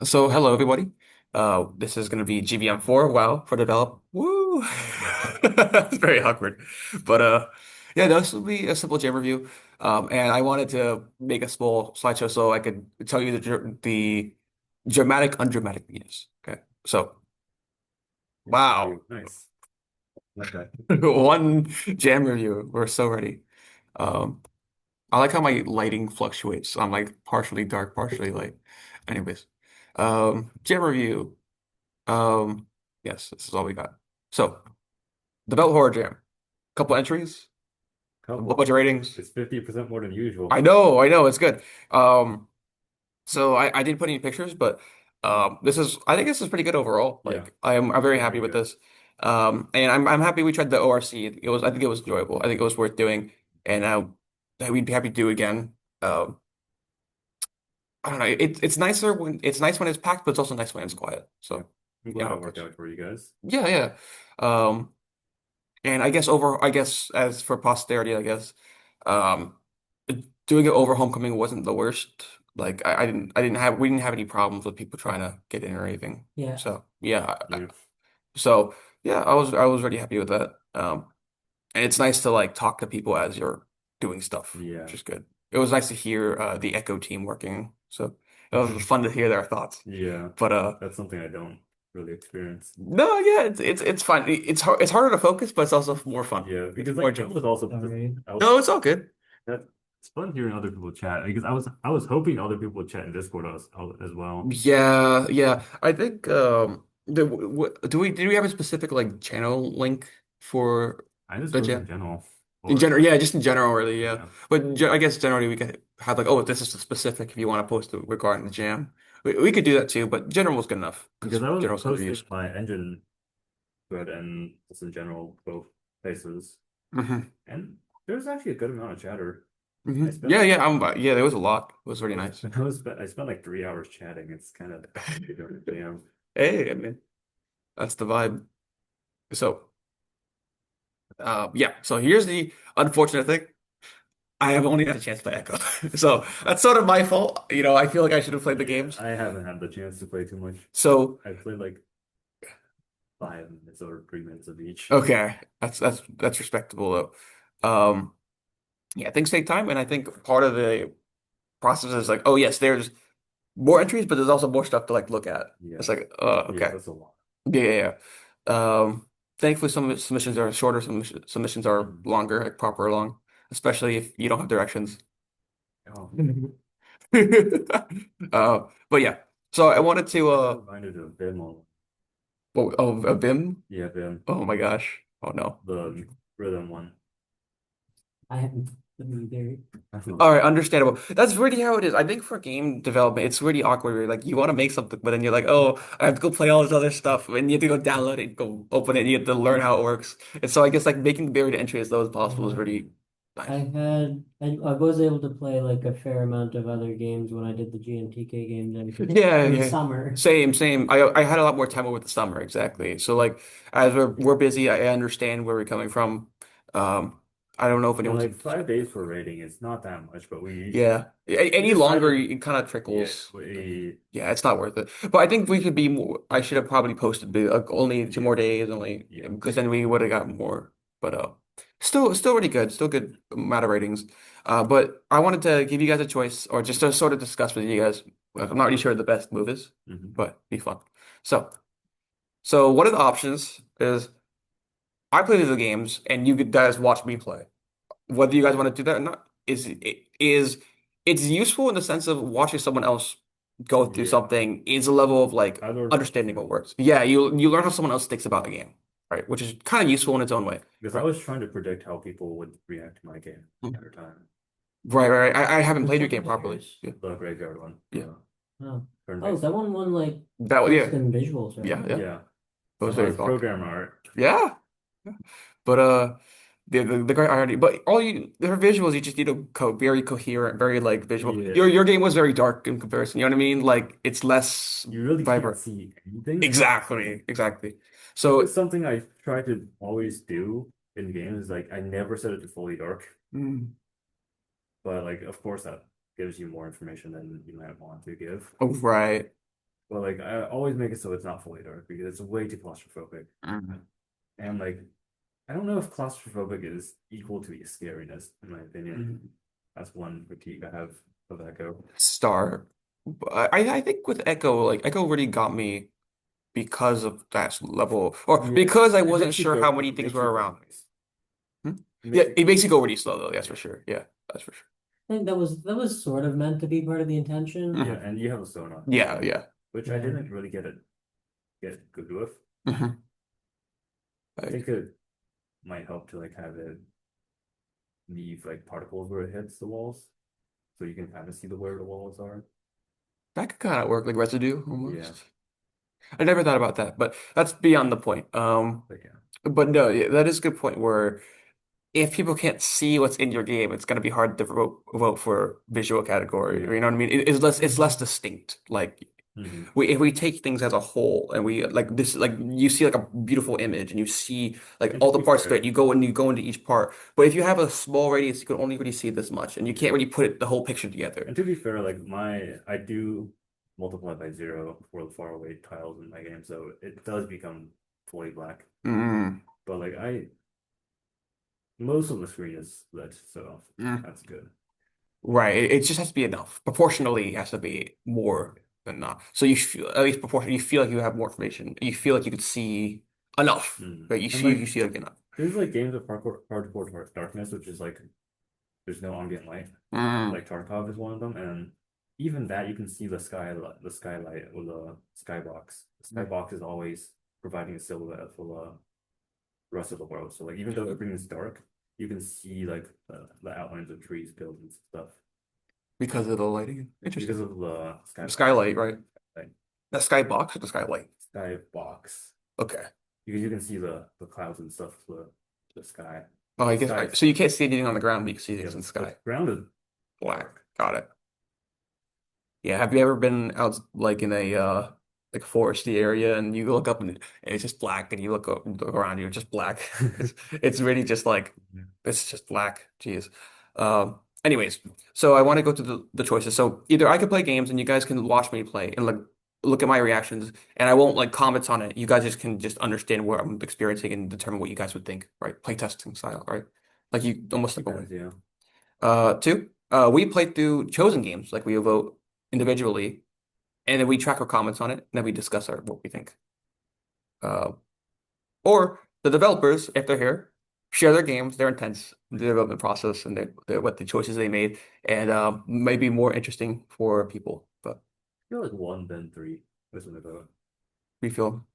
So hello everybody. This is going to be GBM 4. Wow, for DevLUp. Woo! It's very awkward, but yeah, this will be a simple jam review. And I wanted to make a small slideshow so I could tell you the dramatic, undramatic meanings. Okay, so wow, Review. Nice. Okay. one jam review. We're so ready. Um, I like how my lighting fluctuates. I'm like partially dark, partially light. Anyways, jam review. Um, yes, this is all we got. So, the Belt Horror Jam. Couple entries, a Couple. bunch of ratings. It's 50% more than usual. I know, it's good. So I didn't put any pictures, but I think this is pretty good overall. Yeah, Like I'm very it's happy pretty with good. this. And I'm happy we tried the ORC. I think it was enjoyable. I think it was worth doing, and we'd be happy to do again. Um, I don't know. It's nice when it's packed, but it's also nice when it's quiet. Yeah. So I'm yeah, glad it worked out for you guys. yeah, yeah. Um, And I guess as for posterity, I guess um doing it over homecoming wasn't the worst. Like we didn't have any problems with people trying to get in or anything. Yeah. So yeah, Yeah. so yeah, I was really happy with that. And it's nice to like talk to people as you're doing stuff, Yeah. which is good. It was nice to hear the Echo team working. So it was fun to hear their thoughts. Yeah. But That's something I don't really experience. no, yeah, it's fun. It's harder to focus, but it's also more fun. Yeah, It's because more like that enjoyable. was also Sorry. I was No, it's all good. that it's fun hearing other people chat because I was hoping other people would chat in Discord as well. Yeah, yeah. I think do we have a specific like channel link for I just the was in jam? general. In Or general, yeah, just in general, really, yeah. yeah. But I guess generally we could have like, oh, this is the specific if you want to post it regarding the jam. We could do that too, but general was good enough because Because I was general seems to be posting used. my engine thread and just in general both places. Hmm. And there's actually a good amount of chatter. I spent Yeah, like yeah. Yeah, there was a lot. It was really nice. I spent like 3 hours chatting. It's kind of damn. Hey, I mean, that's the vibe. So, yeah. So here's the unfortunate thing. I have only had a chance to play Echo. So that's sort of my fault. I feel like I should have played the Yeah, games. I haven't had the chance to play too much. So, I played like 5 minutes or 3 minutes of each. okay, that's respectable though. Yeah, things take time, and I think part of the process is like, oh yes, there's more entries, but there's also more stuff to like look at. Yeah, It's like, yeah, okay, that's a lot. yeah, yeah, yeah. Thankfully, some submissions are shorter, some submissions are Mhm. longer, like proper long, especially if you don't have directions. Oh, But yeah, so I wanted to I'm reminded of Vim. a Vim. Yeah, Vim, Oh my gosh. Oh no. the rhythm one. I haven't been there. I don't know. All right, understandable. That's really how it is. I think for game development, it's really awkward. Where, like you want to make something, but then you're like, oh, I have to go play all this other stuff, and you have to go download it, go open it, and you have to learn how it works. And so I guess like making the barrier to entry as low as possible is Yeah. really nice. I was able to play like a fair amount of other games when I did the GMTK games Yeah, in the yeah. summer. Same, same. I had a lot more time over the summer, exactly. So like as we're busy, I understand where we're coming from. Um, I don't know if And anyone's like 5 days for rating is not that much, but yeah. we Any longer, decided, it kind of yeah, trickles. we Yeah, it's not worth it. But I think we could be more. I should have probably posted like only two yeah, more days, only yeah. because then we would have got more. But still really good. Still good amount of ratings. But I wanted to give you guys a choice, or just to sort of discuss with you guys. Like, I'm not really sure the best move is, Hmm. but be fun. So, so one of the options is I play the games, and you guys watch me play. Whether you guys want to do that or not is it's useful in the sense of watching someone else go through Yeah, something is a level of like I learned from understanding what experience works. Yeah, you learn how someone else thinks about the game, right? Which is kind of useful in its own way. because I Right. was trying to predict how people would react to my game Mm. at the time. Right. I haven't Which played your one game was properly. yours? Yeah. The graveyard one, Yeah. Oh, oh, turn-based. that one won like Yeah. best in visuals, right? Yeah. Yeah, It was somehow very it's fun. program art. Yeah. But the great irony, but all you their visuals you just need a very coherent, very like visual. Yeah, Your game was very dark in comparison. You know what I mean? Like it's less you really can't vibrant. see anything. Exactly, exactly. Which is So, something I try to always do in games. Like I never set it to fully dark, mm, but like of course that gives you more information than you might want to give. oh, right. Well, like I always make it so it's not fully dark because it's way too claustrophobic. Mhm. And like I don't know if claustrophobic is equal to scariness, in my opinion. Mhm. That's one critique I have of Echo. Star. I think with Echo, like Echo really got me because of that level, or Yeah, because I it wasn't makes you sure go. how many It things makes were you go around. twice. Hmm? It Yeah, makes you it go. makes you go really slow though. That's Yeah, for sure. Yeah, that's for sure. I think that was sort of meant to be part of the intention. yeah, Hmm. and you have a Sonar as Yeah, well, yeah. which I Yeah. didn't really get good with. Hmm. I Like think it might help to like have it leave like particles where it hits the walls, so you can kind of see the where the walls are. that could kind of work, like residue Yeah, almost. I never thought about that, but that's beyond the point. but yeah, But no, yeah, that is a good point where if people can't see what's in your game, it's gonna be hard to vote for visual category. yeah. You know what I mean? It's less distinct. Like Hmm. if we take things as a whole and we like this, like you see like a beautiful image and you see like And all to the be parts of it, fair, you go into each part. But if you have a small radius, you can only really see this much, and you yeah. can't really put the whole picture together. And to be fair, like I do multiply by zero for the far away tiles in my game, so it does become fully black. Mm, But like most of the screen is lit, so mm. that's good. Right. It just has to be enough. Proportionally, it has to be more than not. So you feel at least proportionally, you feel like you have more information. You feel like you could see enough. Mm. Right? And You like see like enough. there's like games of darkness, which is like there's no ambient light. Mm, Like Tarkov is one of them, and even that you can see the skylight or the skybox. The skybox is always providing a silhouette for the rest of the world. So like even though everything is dark, you can see like the outlines of trees, buildings, stuff because of the lighting. because Interesting. of the The skybox. skylight, right? Like The skybox or the skylight. skybox. Okay. Because you can see the clouds and stuff, the sky. Oh, I The guess sky is so. You can't see anything on the ground, but you can see yeah, things in the the sky. ground is Black. dark. Got it. Yeah. Have you ever been out like in a like foresty area and you look up and it's just black and you look around you, it's just black. It's really just like Yeah. it's just black. Jeez. Anyways, so I want to go to the choices. So either I could play games and you guys can watch me play and like look at my reactions and I won't like comment on it. You guys just can just understand what I'm experiencing and determine what you guys would think, right? Play testing style, right? Like you almost like a way. Depends, yeah. Two, we play through chosen games, like we vote individually, and then we track our comments on it, and then we discuss what we think. Uh, or the developers, if they're here, share their games, their intents, the development process, and what the choices they made, and maybe more interesting for people. But I feel like one, then three is when I vote. we feel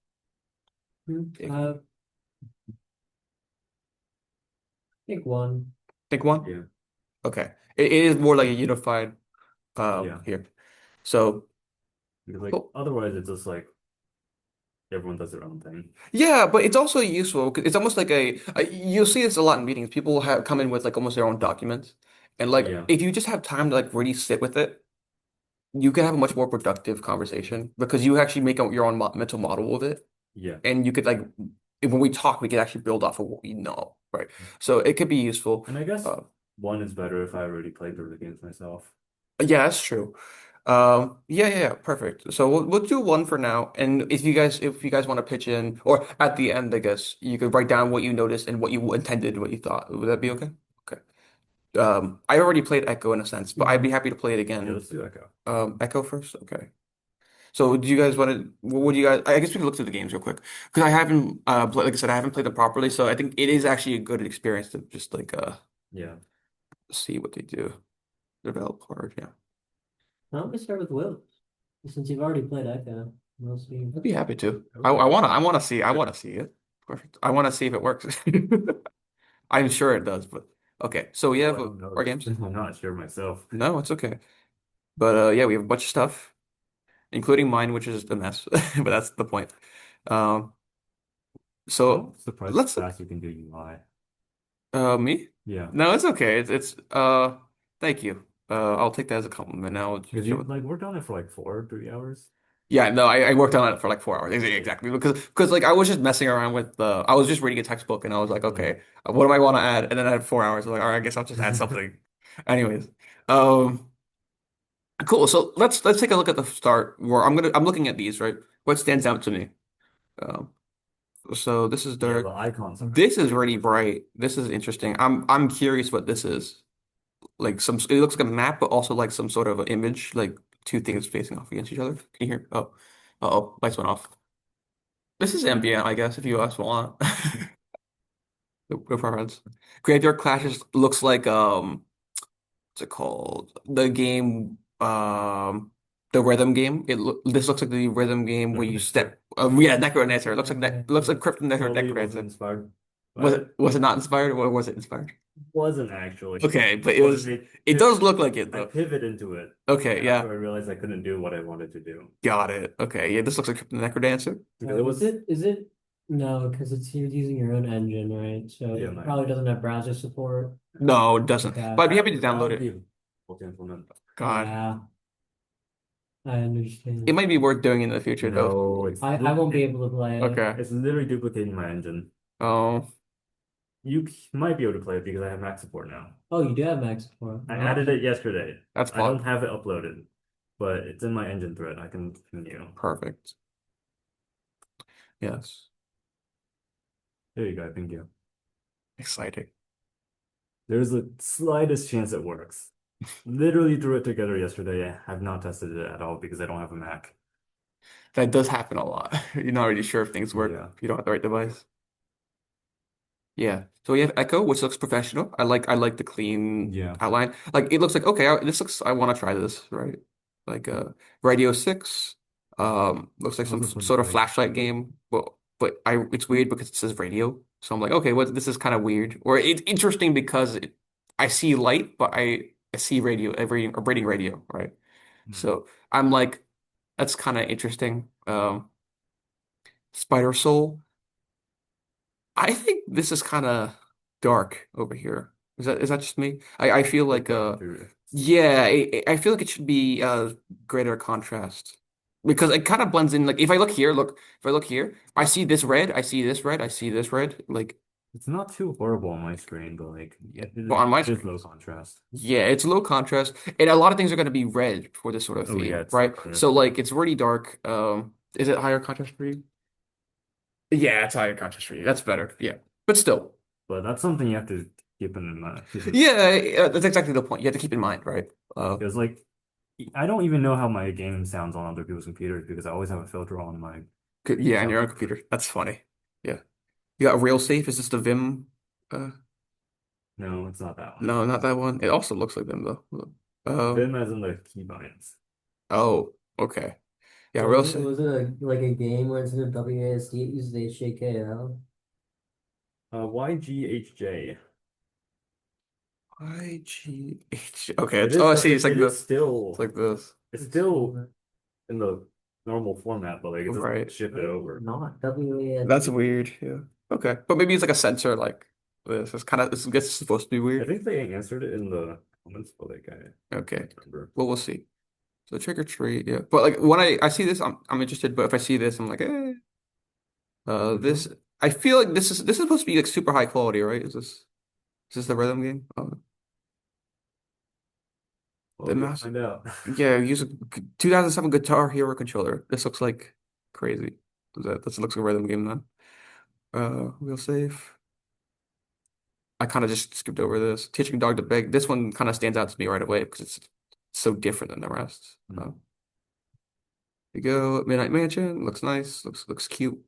Hmm. think Pick one. one. Yeah. Okay, it is more like a unified Yeah. here. So. Because like Cool. otherwise it's just like everyone does their own thing. Yeah, but it's also useful 'cause it's almost like you'll see this a lot in meetings. People have come in with like almost their own documents. And like Yeah. if you just have time to like really sit with it, you can have a much more productive conversation because you actually make your own mental model of it. Yeah. And you could like when we talk, we can actually build off of what we know, right? So it could be useful. And I guess Uh, one is better if I already played through the games myself. yeah, that's true. Yeah, perfect. So we'll do one for now. And if you guys want to pitch in, or at the end, I guess you could write down what you noticed and what you intended, what you thought. Would that be okay? Okay. I already played Echo in a sense, but I'd be Mhm. happy to play it Yeah, again. let's do Echo. Echo first. Okay. So do you guys want to? What would you guys? I guess we can look through the games real quick because I haven't, like I said, I haven't played them properly. So I think it is actually a good experience to just like Yeah. see what they do, develop hard. Yeah. Why don't we start with Will? Since you've already played Echo, we'll see. I'd be happy to. Okay. I wanna see it. Perfect. I wanna see if it works. I'm sure it does, but okay. So we Oh, have I don't know. our games. I'm not sure myself. No, it's okay. But yeah, we have a bunch of stuff, including mine, which is a mess. But that's the point. Um, so I'm surprised how let's fast you can do UI. me? Yeah. No, it's okay. It's thank you. I'll take that as a compliment now. Because you like worked on it for like 3 hours. Yeah, no, I worked on it for like 4 hours. Exactly. Because like I was just messing around with the I was just reading a textbook and I was like, Mm. okay, what do I want to add? And then I had 4 hours. I was like, all right, I guess I'll just add something. Anyways, um, Cool. So let's take a look at the start where I'm looking at these, right? What stands out to me? Um, so this is Yeah, the dark. icons are This is pretty really gorgeous. bright. This is interesting. I'm curious what this is. Like some it looks like a map, but also like some sort of image, like two things facing off against each other. Can you hear? Oh, uh-oh, lights went off. This is ambient, I guess, if you guys want. No preference. Graveyard Clashes looks like what's it called? The game the rhythm game. This looks like the rhythm game where you step yeah, Necrodancer. It looks like looks like Crypto Totally wasn't Necrodancer. inspired by it. Was it not inspired or was it inspired? Wasn't actually. Okay, but But it does look like it I though. pivot into it Okay, yeah. after I realized I couldn't do what I wanted to do. Got it. Okay, yeah, this looks like Crypto Necrodancer. Because it was Is it no, because it's you're using your own engine, right? So yeah, it my probably doesn't have browser support. No, it doesn't. Okay. But I'd be happy to that download would it. be difficult to implement. God. Yeah, I It understand. might be worth doing in the future though. No, it's I won't be able to play it. Okay. it's literally duplicating my engine. Oh, Might be able to play it because I have Mac support now. Oh, you do have Max support. I Oh, added it yesterday. that's I don't plot. have it uploaded, but it's in my engine thread. I can ping you. Perfect. Yes. There you go, I pinged you. Exciting. There's the slightest chance it works. Literally threw it together yesterday. I have not tested it at all because I don't have a Mac. That does happen a lot. You're not really sure if things work Yeah. if you don't have the right device. Yeah. So we have Echo, which looks professional. I like the clean Yeah. outline. Like it looks like okay, this looks I want to try this, right? Like Radio 6 looks like Those some are pretty sort of bright. flashlight game. But I it's weird because it says radio. So I'm like, okay, what this is kind of weird. Or it's interesting because I see light, but I see radio every or reading radio, right? Hmm. So I'm like that's kind of interesting. Spider Soul. I think this is kind of dark over here. Is that just me? I feel Like like dark interior. yeah, I feel like it should be greater contrast because it kind of blends in. Like if I look here, I see this red, I see this red, I see this red. Like It's not too horrible on my screen, but like yeah, but on my it is screen, low contrast. yeah, it's low contrast, and a lot of things are going to be red for this sort of Oh yeah, theme, it's right? darker. So like it's really dark. Is it higher contrast for you? Yeah, it's higher contrast for you. That's better. Yeah, but still. But that's something you have to keep in mind. Yeah, that's exactly the point. You have to keep in mind, right? Because like I don't even know how my game sounds on other people's computers because I always have a filter on my Yeah, on sound your own filter. computer. That's funny. Yeah. You got real safe. Is this the Vim? Uh, No, it's not that one. no, not that one. It also looks like Vim though. Vim as in the keybinds. Oh, okay. Yeah, so real safe. was it like a game where instead of WASD it uses HJKL? YGHJ. IGH. Okay, It it's oh, is I see. It's like it is this. It's still like this. it's still in the normal format, but like it doesn't Right. shift it over. Not That's WASD. weird. Yeah. Okay, but maybe it's like a sensor like this. It's kind of. I guess it's supposed to be I weird. think they answered it in the comments, but like I Okay. can't remember. Well, we'll see. So trick or treat. Yeah. But like when I see this, I'm interested. But if I see this, I'm like, eh. Which This one? I feel like this is supposed to be like super high quality, right? Is this the rhythm game? Well, The you'll mouse. find out. Yeah, use a 2007 Guitar Hero controller. This looks like crazy. This looks like a rhythm game then. Real safe. I kind of just skipped over this. Teaching dog to beg. This one kind of stands out to me right away because it's so different than the rest. Hmm. You go Midnight Mansion. Looks nice. Looks cute.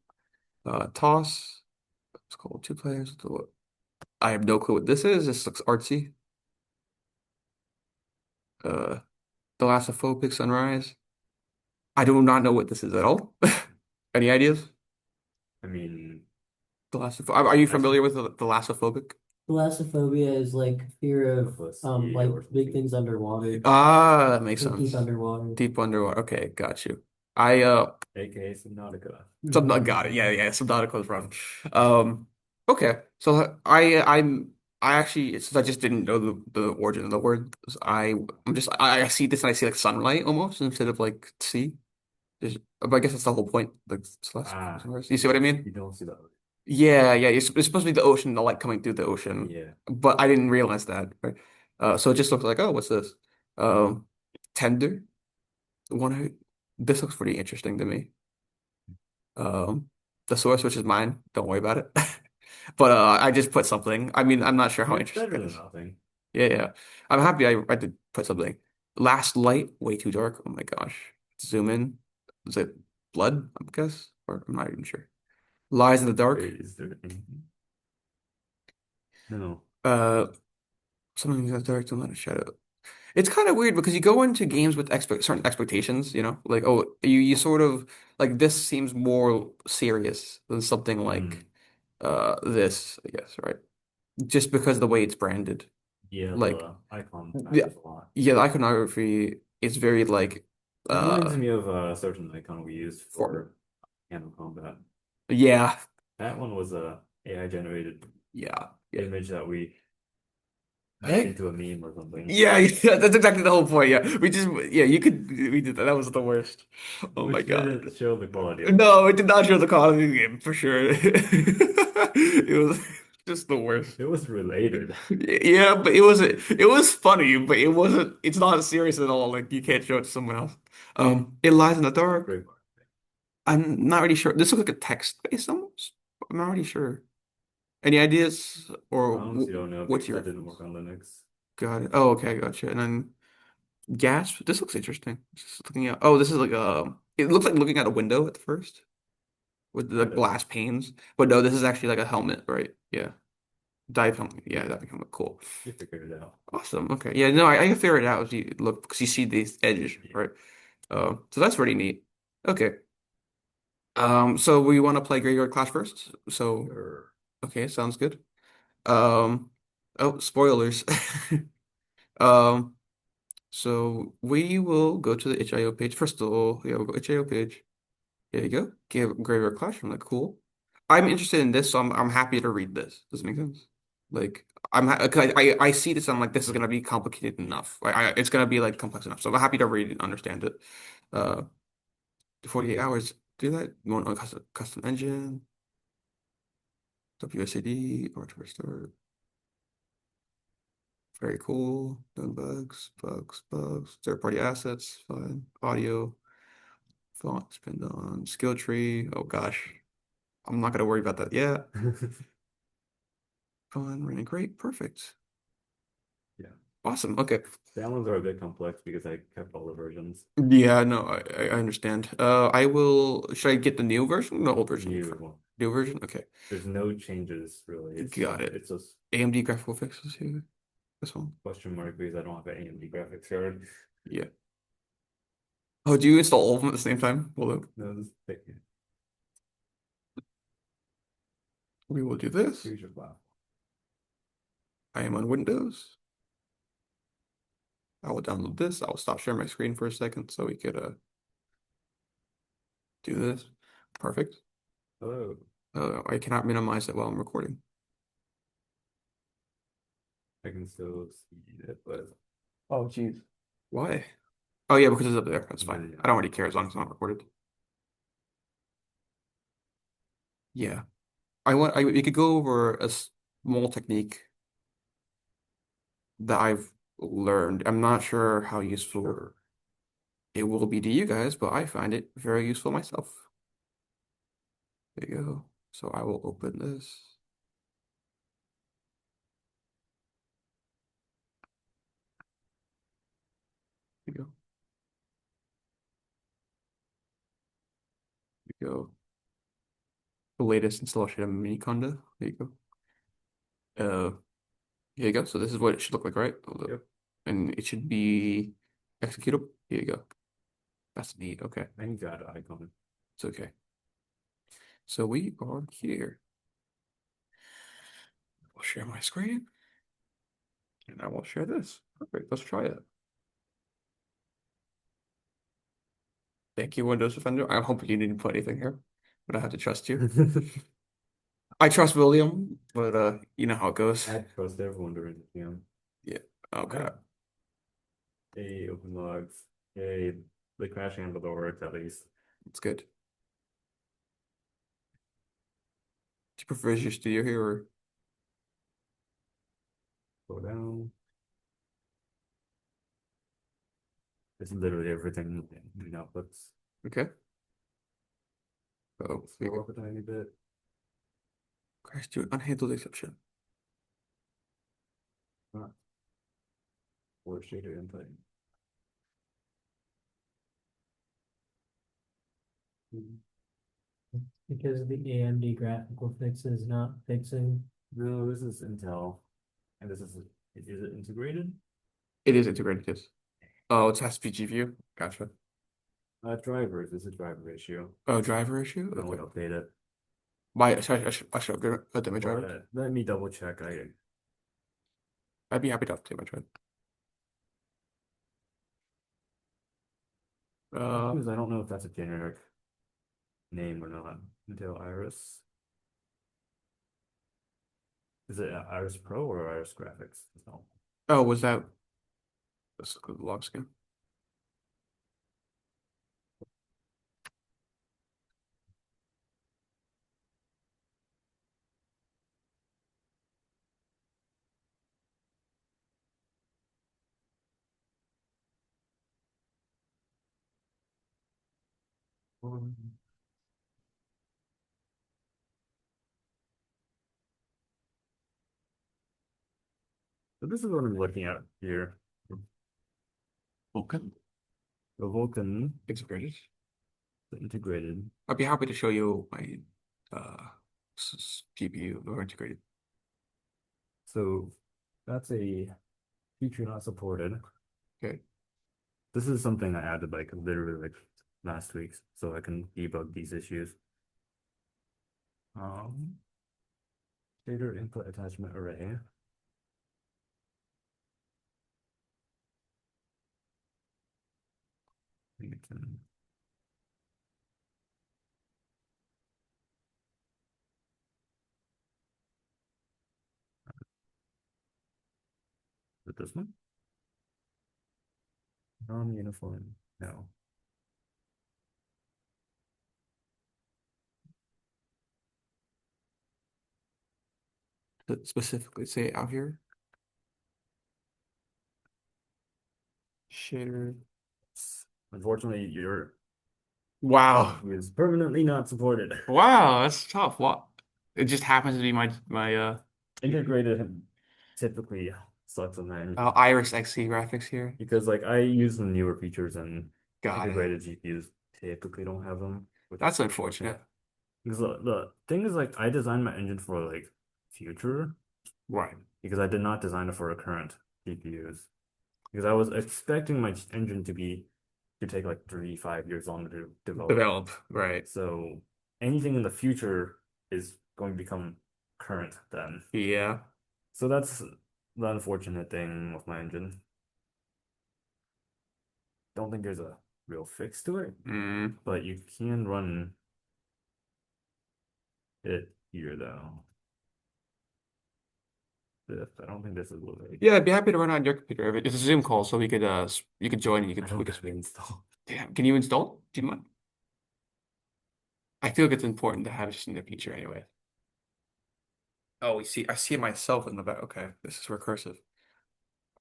Toss. It's called two players. I have no clue what this is. This looks artsy. Uh, The Last of Sunrise. I do not know what this is at all. Any ideas? I mean, Are you I should familiar with the Lassophobic? Thalassophobia is like fear of of a sea like or big something. things underwater, Ah, that makes like deep sense. underwater. Deep underwater. Okay, got you. I AKA Subnautica. Got it. Yeah, yeah. Subnautica was wrong. Okay. So I actually since I just didn't know the origin of the word, I see this and I see like sunlight almost instead of like sea. But I guess that's the whole point. Like slash. Ah, You see what I mean? you don't see that. Yeah, yeah. It's supposed to be the ocean, the light coming through the ocean, Yeah. but I didn't realize that. Right? So it just looks like, oh, what's this? Um, Tender. One this looks pretty interesting to me. Um, the source, which is mine, don't worry about it. But I just put something. I mean, I'm not sure how It's interesting better it than is. nothing. Yeah, yeah. I'm happy I did put something. Last light, way too dark. Oh my gosh. Zoom in. Is it blood? I guess, or I'm not even sure. Lies in the dark. Wait, is there anything? No. Uh, something that's dark, don't let it shadow. It's kind of weird because you go into games with certain expectations, like oh, you sort of like this seems more serious than something like Hmm. this, I guess, right? Just because of the way it's branded. Yeah, Like the icon yeah, matters a lot. yeah, the iconography is very like It reminds uh me of a certain icon we used formal. for Hand of Combat. Yeah, That one was a AI generated yeah, yeah. image that we made Hey, into a meme or something. yeah, yeah, that's exactly the whole point. Yeah, we did that. That was the worst. Oh my Which God. didn't show the quality of No, it did not show the quality of the game for sure. It was just the worst. it was related. Yeah, but it was funny, but it's not serious at all. Like you can't show it to someone else. It lies in the dark. Great. I'm not really sure. This looks like a text based almost. I'm not really sure. Any ideas or I honestly don't know what's because your that didn't reference? work on Linux. Got it. Oh, okay, gotcha. And then Gasp. This looks interesting. Just looking at. Oh, this is like a. It looks like looking at a window at first with the Kind of. glass panes, but no, this is actually like a helmet, right? Yeah, dive helmet. Yeah, that become cool. You figured it out. Awesome. Okay. Yeah. No, I can figure it out as you look because you see these edges, Yeah. right? So that's pretty neat. Okay. So we want to play Graveyard Clash first. So Sure. okay, sounds good. Um, oh, spoilers. Um, so we will go to the itch.io page. First of all, yeah, we'll go itch.io page. There you go. Give Graveyard Clash. I'm like, cool. I'm interested in this, so I'm happy to read this. Does it make sense? Like, 'cause I see this. I'm like, this is gonna be complicated enough. It's gonna be like complex enough. So I'm happy to read and understand it. Uh, 48 hours. Do that. You want a custom engine, WSAD, or to restore. Very cool. Done bugs. Third-party assets, fine. Audio, font, spin on skill tree. Oh gosh, I'm not gonna worry about that yet. Fun, running great, perfect, Yeah. awesome. Okay. That ones are a bit complex because I kept all the versions. Yeah, no, I understand. I will. Should I get the new version, or the old version? New one. New version. Okay, There's no changes really. got it. It's just AMD graphical fixes here. This one. question mark because I don't have an AMD graphics card. Yeah. Oh, do you install all of them at the same time? Well, No, this we will do this. here's your file. I am on Windows. I will download this. I will stop sharing my screen for a second so we could do this. Perfect. Hello. I cannot minimize it while I'm recording. I can still see it, but Oh, jeez. Why? Oh, yeah, because it's up there. That's fine. yeah. I don't really care as long as it's not recorded. Yeah. We could go over a small technique that I've learned. I'm not sure how useful it will be to you guys, but I find it very useful myself. There you go. So I will open this. There you go. There you go. The latest installation of Miniconda. There you go. Here you go. So this is what it should look like, right? Hold up. Yep. And it should be executable. Here you go. That's neat. Okay. I need to add an icon. It's okay. So we are here. I'll share my screen and I will share this. Perfect. Let's try it. Thank you, Windows Defender. I hope you didn't put anything here, but I have to trust you. I trust William, but you know how it goes. I trust everyone during the PM. Yeah. Okay. Right. Hey, open logs. Hey, the crash handle works at least. It's good. Do you prefer Visual Studio here or Go down. It's literally everything in outputs. Okay. Oh, there you Scroll go. up a tiny bit. Crash to unhandled exception. Ah, or shader input. Because the AMD graphical fix is not fixing. No, this is Intel, and this is it integrated? It is integrated, yes. Oh, it has to be GPU. Gotcha. Drivers. This is a driver issue. Oh, driver issue? I Okay. would update it. I should update my driver. Let me double check. I'd be happy to update my driver. Because I don't know if that's a generic name or not. Intel Iris. Is it Iris Pro or Iris Graphics? No. oh, was that? Let's look at the log scan. So this is what I'm looking at here. Okay. The Vulkan Integrated. integrated. I'd be happy to show you my GPU or integrated. So that's a feature not supported. Okay. This is something I added like literally like last week, so I can debug these issues. Shader input attachment array. I think it's in. Is it this one? Non-uniform. No. Specifically say out here. Shader. Unfortunately, your Wow. is permanently not supported. Wow, that's tough. What? It just happens to be my Integrated typically sucks on that Iris XE graphics here. because like I use the newer features and Got it. integrated GPUs typically don't have them. That's unfortunate. Because the thing is like I designed my engine for like future Right. because I did not design it for a current GPUs. Because I was expecting my engine to take like 3-5 years longer to develop. Develop. Right. So anything in the future is going to become current then. Yeah. So that's the unfortunate thing with my engine. Don't think there's a real fix to it, Mm. but you can run it here though. I don't think this is what Yeah, I'd be happy to run on your computer. It's a Zoom call, so you could join and I we don't could have it installed. Damn, can you install? Do you mind? I feel like it's important to have just in the feature anyway. Oh, I see it myself in the back. Okay, this is recursive.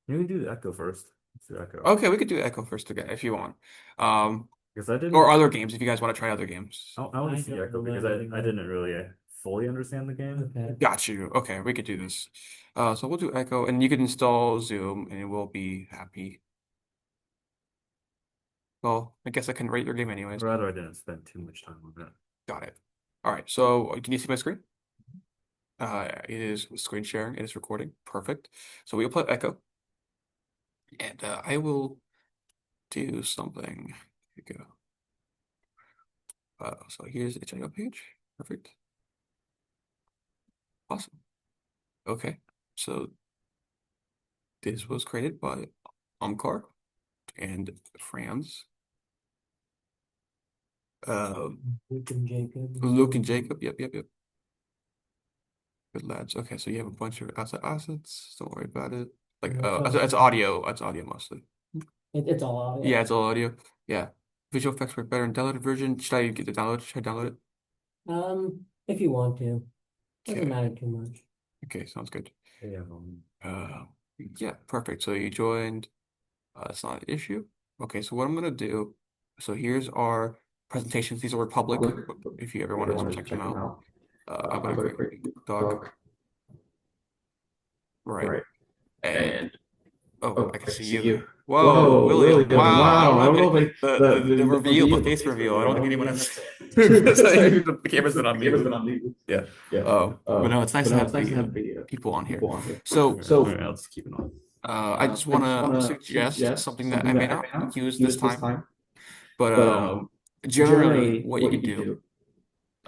You can do the echo first. Let's do echo. Okay, we could do Echo first again if you want. Because I didn't. Or other games if you guys want to try other games. I want I to see don't echo because remember I didn't really fully understand the game. Okay. Got you. Okay, we could do this. So we'll do Echo, and you can install Zoom, and we'll be happy. Well, I guess I can rate your game anyways. Rather, I didn't spend too much time on that. Got it. All right. So can you see my screen? It is screen sharing. It is recording. Perfect. So we'll put Echo, and I will do something. Here we go. So here's the HIO page. Perfect. Awesome. Okay. So this was created by Umcar and Franz. Luke and Jacob. Luke and Jacob. Yep, yep, yep. Good lads. Okay, so you have a bunch of outside assets. Don't worry about it. Like, it's audio. It's audio mostly. It's all audio. Yeah, it's all audio. Yeah. Visual effects work better in downloaded version. Should I get the download? Should I download it? If you want to, doesn't Okay. matter too much. Okay, sounds good. Yeah. Yeah, perfect. So you joined. It's not an issue. Okay, so what I'm gonna do, so here's our presentations. These are public, if you ever want to check them out. I'm gonna create a Google Doc, right? And oh, I can see you. Whoa, William! Wow, I don't have any, the reveal, the face reveal. I don't think anyone has because the camera's been on me. Yeah. But no, it's nice to have the people on here. So, All right, I'll just keep it on. I just want to suggest something that I may not use this time, but generally, what you could do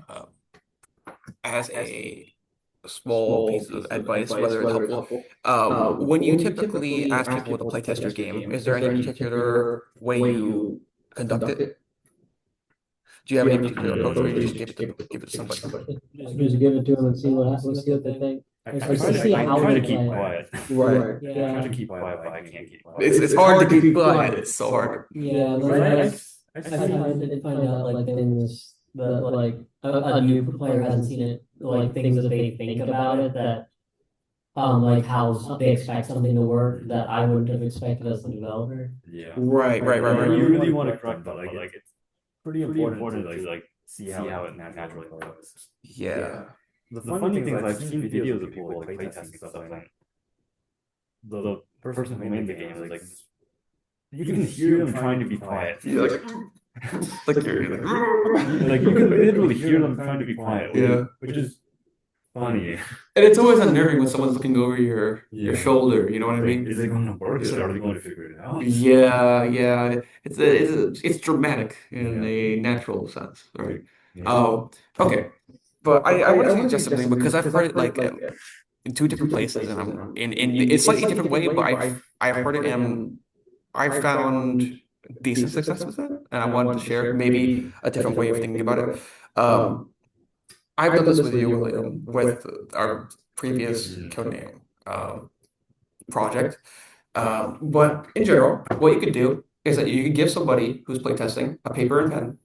uh, as a small piece of advice, whether it's helpful, when you typically ask people to play test your game, is there any particular way you conduct it? Do you have any particular approach, or you just give it to somebody? Just give it to them and see what they think. Or see I how try to they keep play. quiet. Right. I try to keep quiet, but I can't keep quiet. It's hard to keep quiet. It's so hard. Yeah, But I find out like things that like a new player hasn't seen it, like things that they think about it that like how they expect something to work that I wouldn't have expected as a developer. Yeah. Right. You really want to correct them, but like it's pretty important to like see how it naturally goes. Yeah. The funny thing is I've seen videos of people like playtesting stuff like the person who made the game is like you can hear them trying to be quiet. Yeah, like you're Like you can literally hear them trying to be quiet. Yeah. Which is funny. And it's always unnerving when someone's looking over your Yeah. shoulder. You know what I mean? Is it going to work? Is it already going to figure it out? Yeah. It's dramatic in a natural sense, right? Yeah. Okay. But I want to suggest something because I've heard it like in two different places, and I'm in a slightly different way, but I've heard it and I found decent success with it, and I wanted to share maybe a different way of thinking about it. I've done this with you, William, with our previous codename project. But in general, what you could do is that you could give somebody who's playtesting a paper and pen.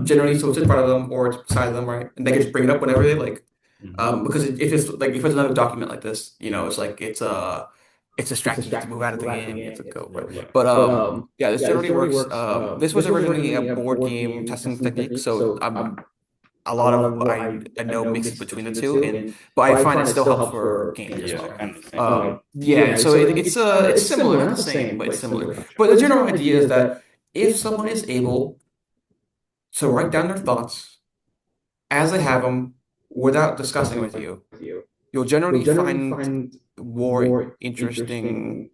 Generally, so it's in front of them or it's beside them, right? And they can just bring it up whenever they like. Because if it's another document like this, it's like it's distracting. You have to move out of the game. You have to go. Right? But yeah, this generally works. This was originally a board game testing technique, so a lot of I know mixes between the two, but I find it still helps for games as well. Kind of the same. Yeah, so it's similar, not the same, but it's similar. But the general idea is that if someone is able to write down their thoughts as they have them without discussing with you, you'll generally find more interesting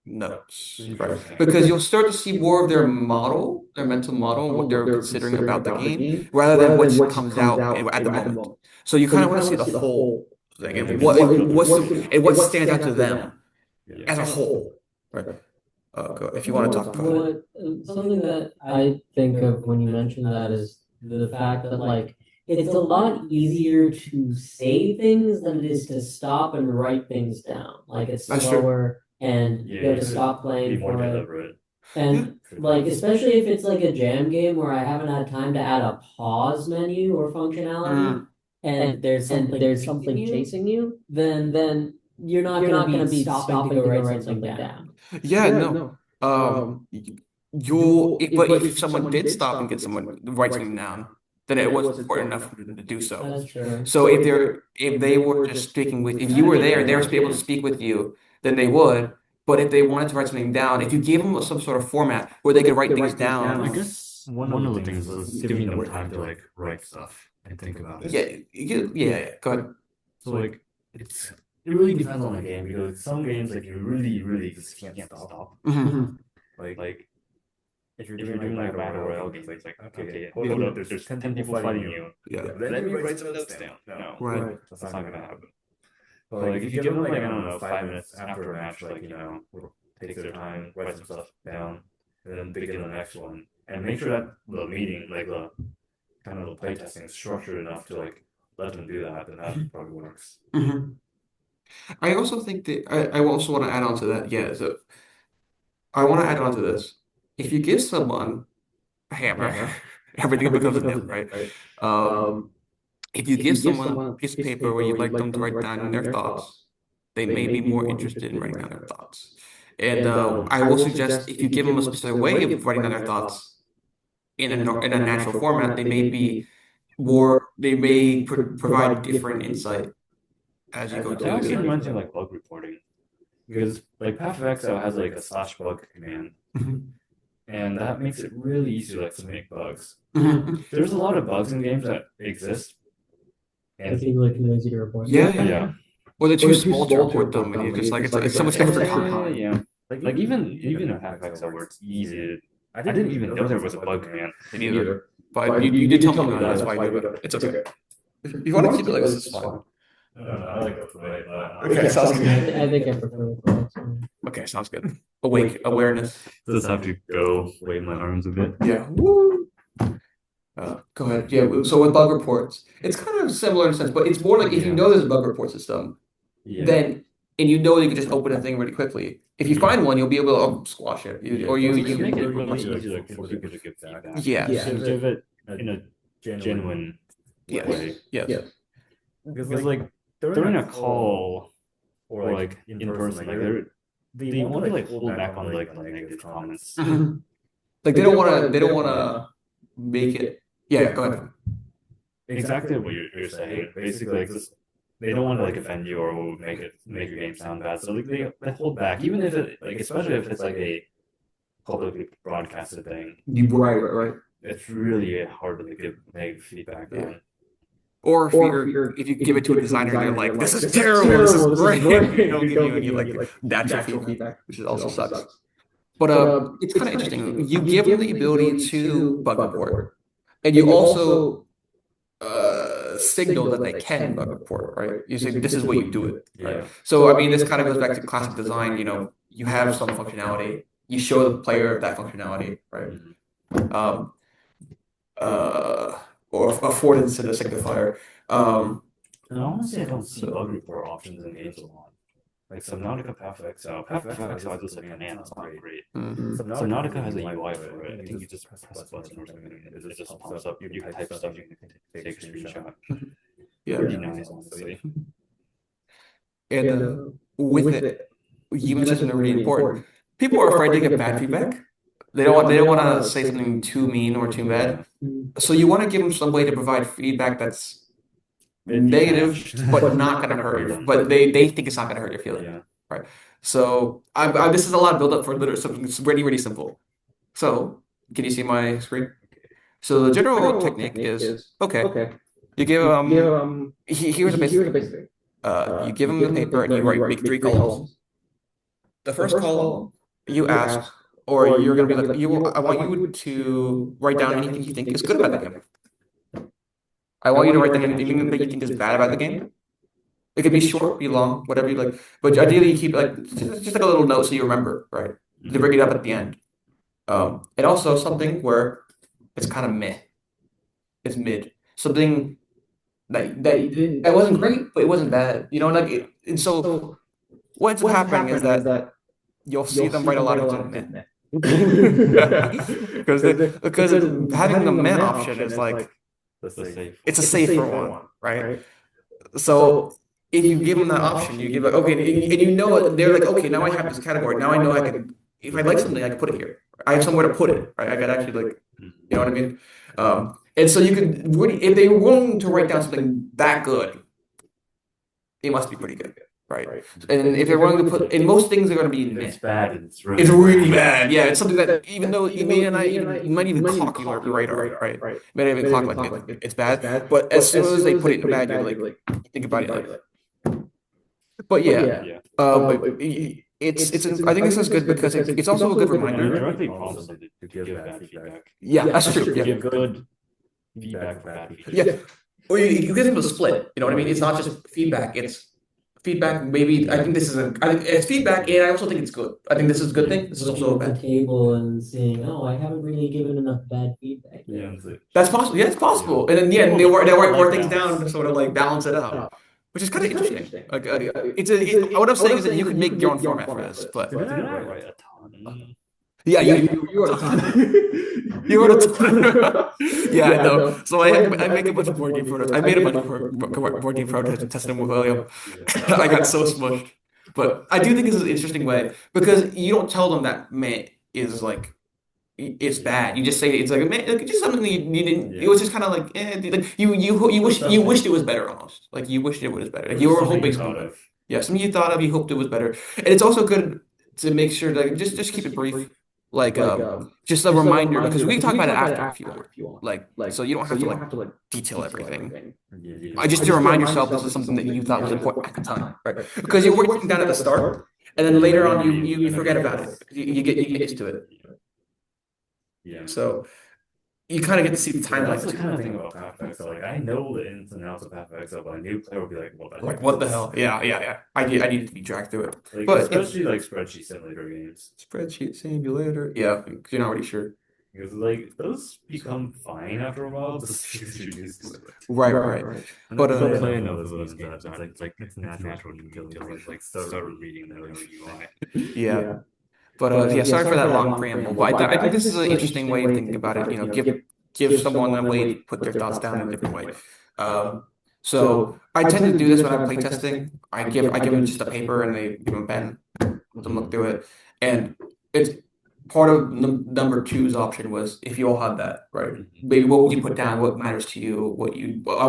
notes, right? Because you'll start to see more of their model, their mental model, and what they're considering about the game, rather than what just comes out at the moment. So you kind of want to see the whole thing and what stands out to them as a whole, right? If you want to talk about it. Something that I think of when you mention that is the fact that like it's a lot easier to say things than it is to stop and write things down. Like it's That's true. slower and you have to stop Be playing more for it. deliberate. And like especially if it's like a jam game where I haven't had time to add a pause menu or functionality and there's something chasing you, then you're not gonna be stopping to go write something down. Yeah, no. But if someone did stop and get someone write something down, then it was important enough for them to do so. That's true. So if they were just speaking with, if you were there and they were able to speak with you, then they would. But if they wanted to write something down, if you gave them some sort of format where they could write things down, I guess one of the things is giving them time to like write stuff and think about it. yeah. Go ahead. So like it really depends on the game because some games like you really just can't stop. Mhm. Like if you're doing like a battle royale game, it's like okay, hold up, there's 10 people fighting you. Yeah. Let me write some notes down. No, Right. that's not gonna happen. But like if you give them like I don't know 5 minutes after a match, like take their time, write some stuff down, and then begin the next one, and make sure that the meeting, like the kind of the playtesting, is structured enough to like let them do that, then that probably works. Mhm. I also think that I also want to add on to that. Yeah, so I want to add on to this. If you give someone a hammer, everything becomes a nail, right? If you give someone a piece of paper where you'd like them to write down their thoughts, they may be more interested in writing down their thoughts. And I will suggest if you give them a specific way of writing down their thoughts in a natural format, they may provide different insight as you go That through actually the reminds me of like bug reporting because like PathFXL has like a slash bug command, game. and that makes it really easy to like submit bugs. Mhm. There's a lot of bugs in games that exist, I and think like commands you to report. Yeah, yeah, Or they're too small to report them, and you're just like it's so much extra time. yeah. Like even in PathFXL where it's easy, I didn't even know there was a bug command. Me neither. But you did tell me about it, that's why I knew about it. It's okay. If you want to keep it like this, it's fine. I don't know. I like the play, but Okay, sounds I, good. I think I prefer it. Okay, sounds good. Awake, awareness. just have to go wave my arms a bit. Yeah. Woo. Go ahead. Yeah. So with bug reports, it's kind of similar in a sense, but it's more like if you know there's a bug report system, Yeah. then and you know you can just open a thing really quickly. If you find one, you'll be able to squash it, or you you make it can. really easy for people to give feedback. Yes. Give it in a genuine Yes. way. Yes. Because like during a call or like in person, like they want to like hold back on like the negative comments. Mhm. Like they don't want to make it. Yeah. Go ahead. Exactly what you're saying. Basically, like this, they don't want to like offend you or make your game sound bad. So like they hold back, even if it like especially if it's like a publicly broadcasted thing. Right. It's really hard to give negative feedback on. Or if you give it to a designer and you're like, this is terrible, this is great, they don't give you any like natural feedback, which is also sucks. But it's kind of interesting. You give them the ability to bug report, and you also signal that they can bug report, right? You say this is what you do it, right? Yeah. So I mean, this kind of goes back to classic design. You have some functionality, you show the player that functionality, right? Um, or affordance to the signifier. And honestly, I don't see bug report options in games a lot. Like Subnautica PathFXL has like an command that's not great. Mhm. Subnautica has a UI for it. I think you just press a button or something, and it just pops up. You can type stuff, you can take a screenshot. Yeah. Pretty nice, honestly. And with it, you mentioned something really important. People are afraid to get bad feedback. They don't want to say something too mean or too bad. So you want to give them some way to provide feedback that's negative, but not going to hurt you. But they think it's not going to hurt your feeling, Yeah. right? So this is a lot of build up for literally something that's really, really simple. So can you see my screen? So the general technique is okay. You give here's the basic thing. You give them the paper and you make 3 columns. The first column you ask, or you're gonna be like, I want you to write down anything you think is good about the game. I want you to write down anything that you think is bad about the game. It could be short, be long, whatever you like. But ideally, you keep like just like a little note so you remember, right? To break it up at the end. And also something where it's kind of meh. It's mid. Something that wasn't great, but it wasn't bad. And so what ends up happening is that you'll see them write a lot of meh. Because having the meh option is like it's a safer one, right? So if you give them that option, you give like okay, and you know they're like okay, now I have this category. Now I know I can if I like something, I can put it here. I have somewhere to put it, right? I can actually like you know what I mean. And so you could really, if they were willing to write down something that good, it must be pretty good, right? And if they're willing to put, and most things are going to be It's bad. It's really bad. Yeah, it's something that even though you might even clock your radar, right? You might even clock like it's bad, but as soon as they put it in bad, you're like think about it. But yeah, it's I think this is good because it's also a good reminder. Directly prompts them to give bad feedback. Yeah, that's true. Give Yeah. good feedback for bad feedback. Yeah. Or you give them a split. You know what I mean? It's not just feedback. It's feedback. Maybe I think it's feedback, and I also think it's good. I think this is a good thing. This is also a The bad. table and saying, "Oh, I haven't really given enough bad feedback." Yeah, that's it. That's possible. Yeah, it's possible. And then yeah, they work things down to sort of like balance it out, which is kind of interesting. Like what I'm saying is that you could make your own format for this, but Did I write a ton? yeah, you wrote a ton. You wrote a ton. Yeah, I know. So I make a bunch of board game prototypes. I made a bunch of board game prototypes and tested them with William. I got so smushed. But I do think this is an interesting way because you don't tell them that meh is like it's bad. You just say it's like man, like, just something that you didn't. It Yeah. was just kind of like like you wished it was better almost. Like you wished it was better. Like Or you just were something you hoping thought something better. of. Yeah, something you thought of, you hoped it was better. And it's also good to make sure that just keep it brief. Like just a reminder because we can talk about it after if you want. Like so you don't have to like detail everything. Yeah, you I don't just have to to. remind yourself this is something that you thought was important at the time, right? Because you work something down at the start, and then later on you forget about it. You get used to it. Yeah. So you kind of get to see the But that's timeline the kind too. of thing about PathFX. Like I know the ins and outs of PathFX, but a new player will be like, "What the Like heck is what the this?" hell? Yeah. I need to be dragged through it. Like But yeah, especially like spreadsheet simulator games. spreadsheet simulator. Yeah, you're not really sure. Because like those become fine after a while, just because you're used to it. Right. And But then people play enough of those games, it's natural to me to like start reading their UI. yeah. But yeah, sorry for that long preamble. But I think this is an interesting way of thinking about it. You know, give someone a way to put their thoughts down in a different way. Um, so I tend to do this when I'm playtesting. I give them just a paper and they give them a pen, let them look through it, and it's part of number two's option was if you all had that, right? Maybe what would you put down? What matters to you? What you? I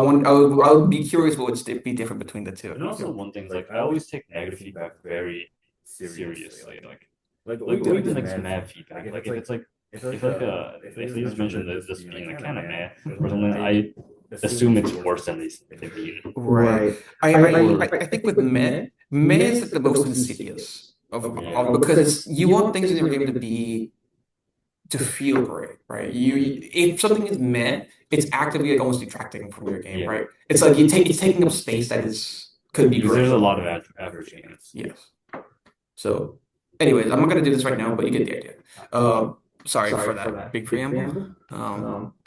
would be curious what would be different between the two. And also one thing, like I always take negative feedback very seriously. Or even like some mad feedback. Like if they just mention this being like kind of meh or something, I assume it's worse than they mean. Right. I think with meh is like the most insidious of Yeah. because you want things in your game to feel great, right? If something is meh, it's actively like almost detracting from your game, Yeah. right? It's like it's taking up space that is could be Because there's great. a lot of average games. Yes. So, anyways, I'm not gonna do this right now, but you get the idea. Sorry for that big preamble.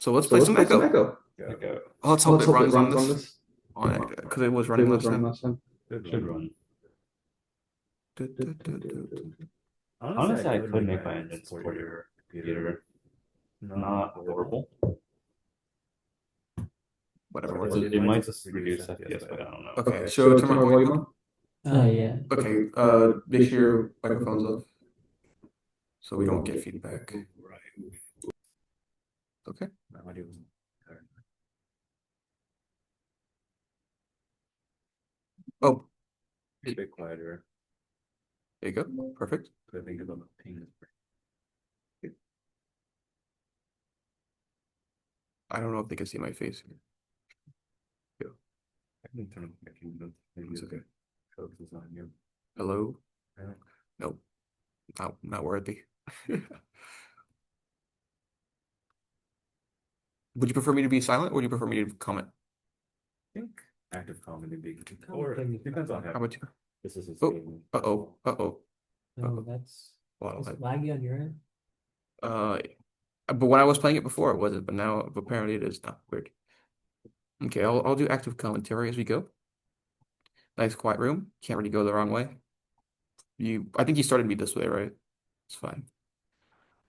So let's play some Echo. Go. Let's hope it runs on this on it because it was running last time. Should run. Du- Honestly, I could make my engine support your computer. Not horrible. Whatever. It might just reduce FPS, but I don't know. Okay, so turn my volume up. Oh yeah. Okay, make sure your microphone's off so we don't get feedback. Okay. Oh, A bit quieter. there you go. Perfect. I think about the ping. I don't know if they can see my face. I can turn it back in. It's okay. Focus is on you. Hello? Yeah. Nope. Not worthy. Would you prefer me to be silent or would you prefer me to comment? I think active comment would be or depends on How how about you? this is his Oh, game. uh-oh. No, that's Wow. laggy on your end. But when I was playing it before, it wasn't, but now apparently it is now. Weird. Okay, I'll do active commentary as we go. Nice quiet room. Can't really go the wrong way. I think you started me this way, right? It's fine.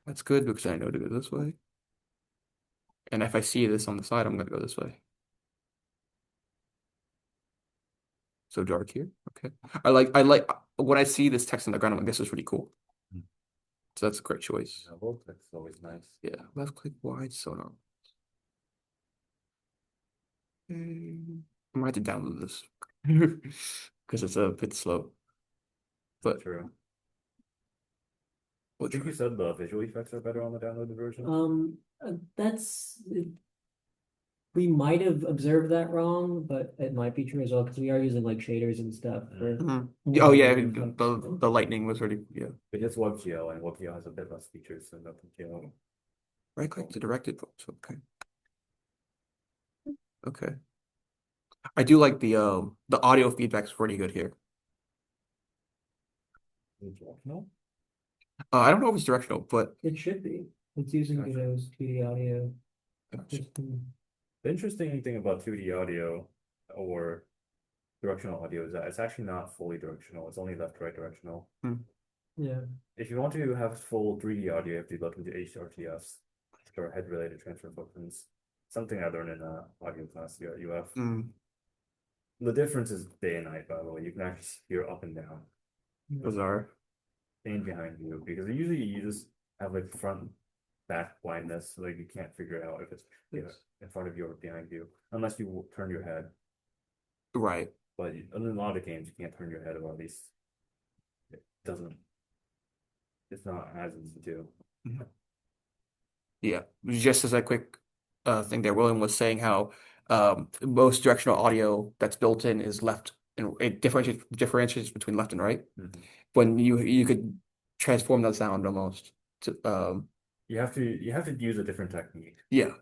That's good because I know to go this way. And if I see this on the side, I'm gonna go this way. So dark here. Okay. I like when I see this text on the ground, I'm like, this is really cool. So that's a great choice. That's always nice. Yeah, left click wide sonar. I might have to download this because it's a bit slow. But True. we'll I think try. you said the visual effects are better on the downloaded version. That's we might have observed that wrong, but it might be true as well because we are using like shaders and stuff for. Oh yeah, the lightning was already But it's WebGL, and WebGL has a bit less features than OpenGL. right click to directed votes. Okay. Okay. I do like the audio feedback's pretty good here. Directional? I don't know if it's directional, but It should be. It's using Godot's 2D audio. The interesting thing about 2D audio or directional audio is that it's actually not fully directional. It's only left-right directional. Yeah. If you want to have full 3D audio, you have to look into HRTFs, or head-related transfer functions. Something I learned in audio class here at UF. The difference is day and night, by the way. You can actually hear up and down. Bizarre. staying behind you because usually you just have like front back blindness, so like you can't figure out if it's in front of you or behind you unless you turn your head. Right. But in a lot of games, you can't turn your head, or at least it doesn't. It's not as easy to. Mhm. Yeah. Just as a quick thing there, William was saying how most directional audio that's built in is left, and it differentiates between left and right. Mhm. When you could transform that sound almost to You have to use a different technique yeah.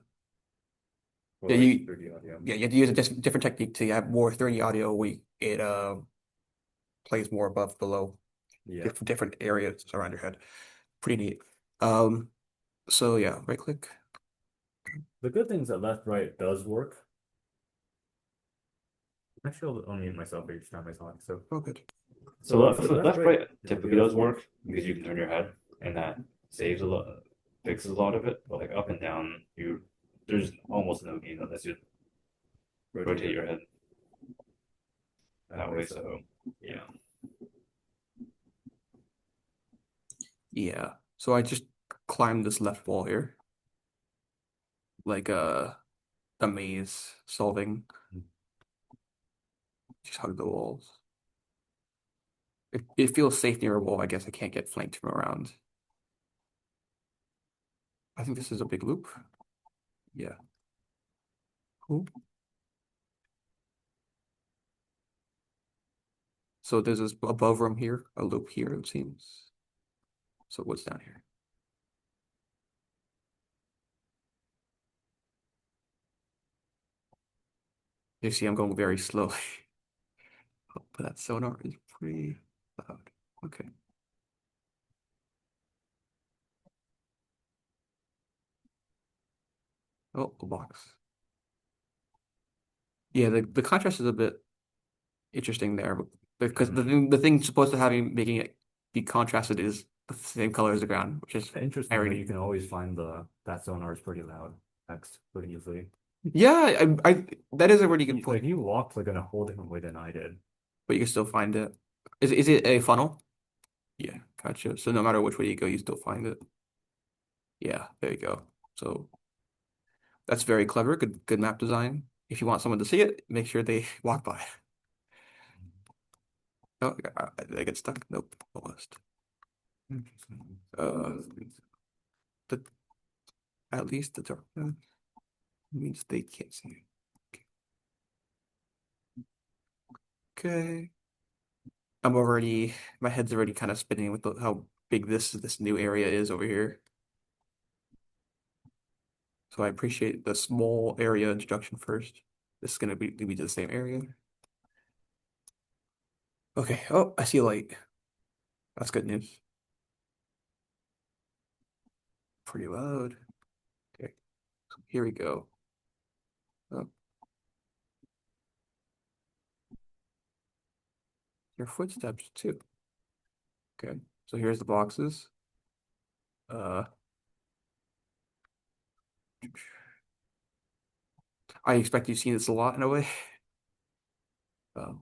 for Yeah, like you 3D audio. yeah, you have to use a different technique to have more 30 audio where it plays more above below Yeah. different areas around your head. Pretty neat. Um so yeah, right click. The good thing is that left right does work. Actually, I'll unmute myself each time I talk. So Oh good. so left right typically does work because you can turn your head and that saves a lot, fixes a lot of it. But like up and down, there's almost no gain unless you rotate your head that way. So yeah. Yeah. So I just climbed this left wall here. Like a maze solving. Just hug the walls. It feels safe near a wall. I guess I can't get flanked from around. I think this is a big loop. Yeah. Cool. So there's this above room here, a loop here, it seems. So what's down here? You see, I'm going very slowly. Oh, but that sonar is pretty loud. Okay. Oh, a box. Yeah, the contrast is a bit interesting there, because the thing supposed to having making it be contrasted is the same color as the ground, which is Interesting that you irony. can always find that sonar is pretty loud text pretty easily. Yeah, I that is a really good Like point, you walked like in a whole different way than I did. but you can still find it. Is it a funnel? Yeah, gotcha. So no matter which way you go, you still find it. Yeah, there you go. So that's very clever. Good map design. If you want someone to see it, make sure they walk by. Oh, I get stuck. Nope, almost. Interesting. Uh, the, at least the darkness means they can't see you. Okay. My head's already kind of spinning with how big this new area is over here. So I appreciate the small area introduction first. This is gonna be lead me to the same area. Okay. Oh, I see a light. That's good news. Pretty loud. Okay. So here we go. Oh, your footsteps too. Okay. So here's the boxes. Uh, I expect you've seen this a lot in a way. Um,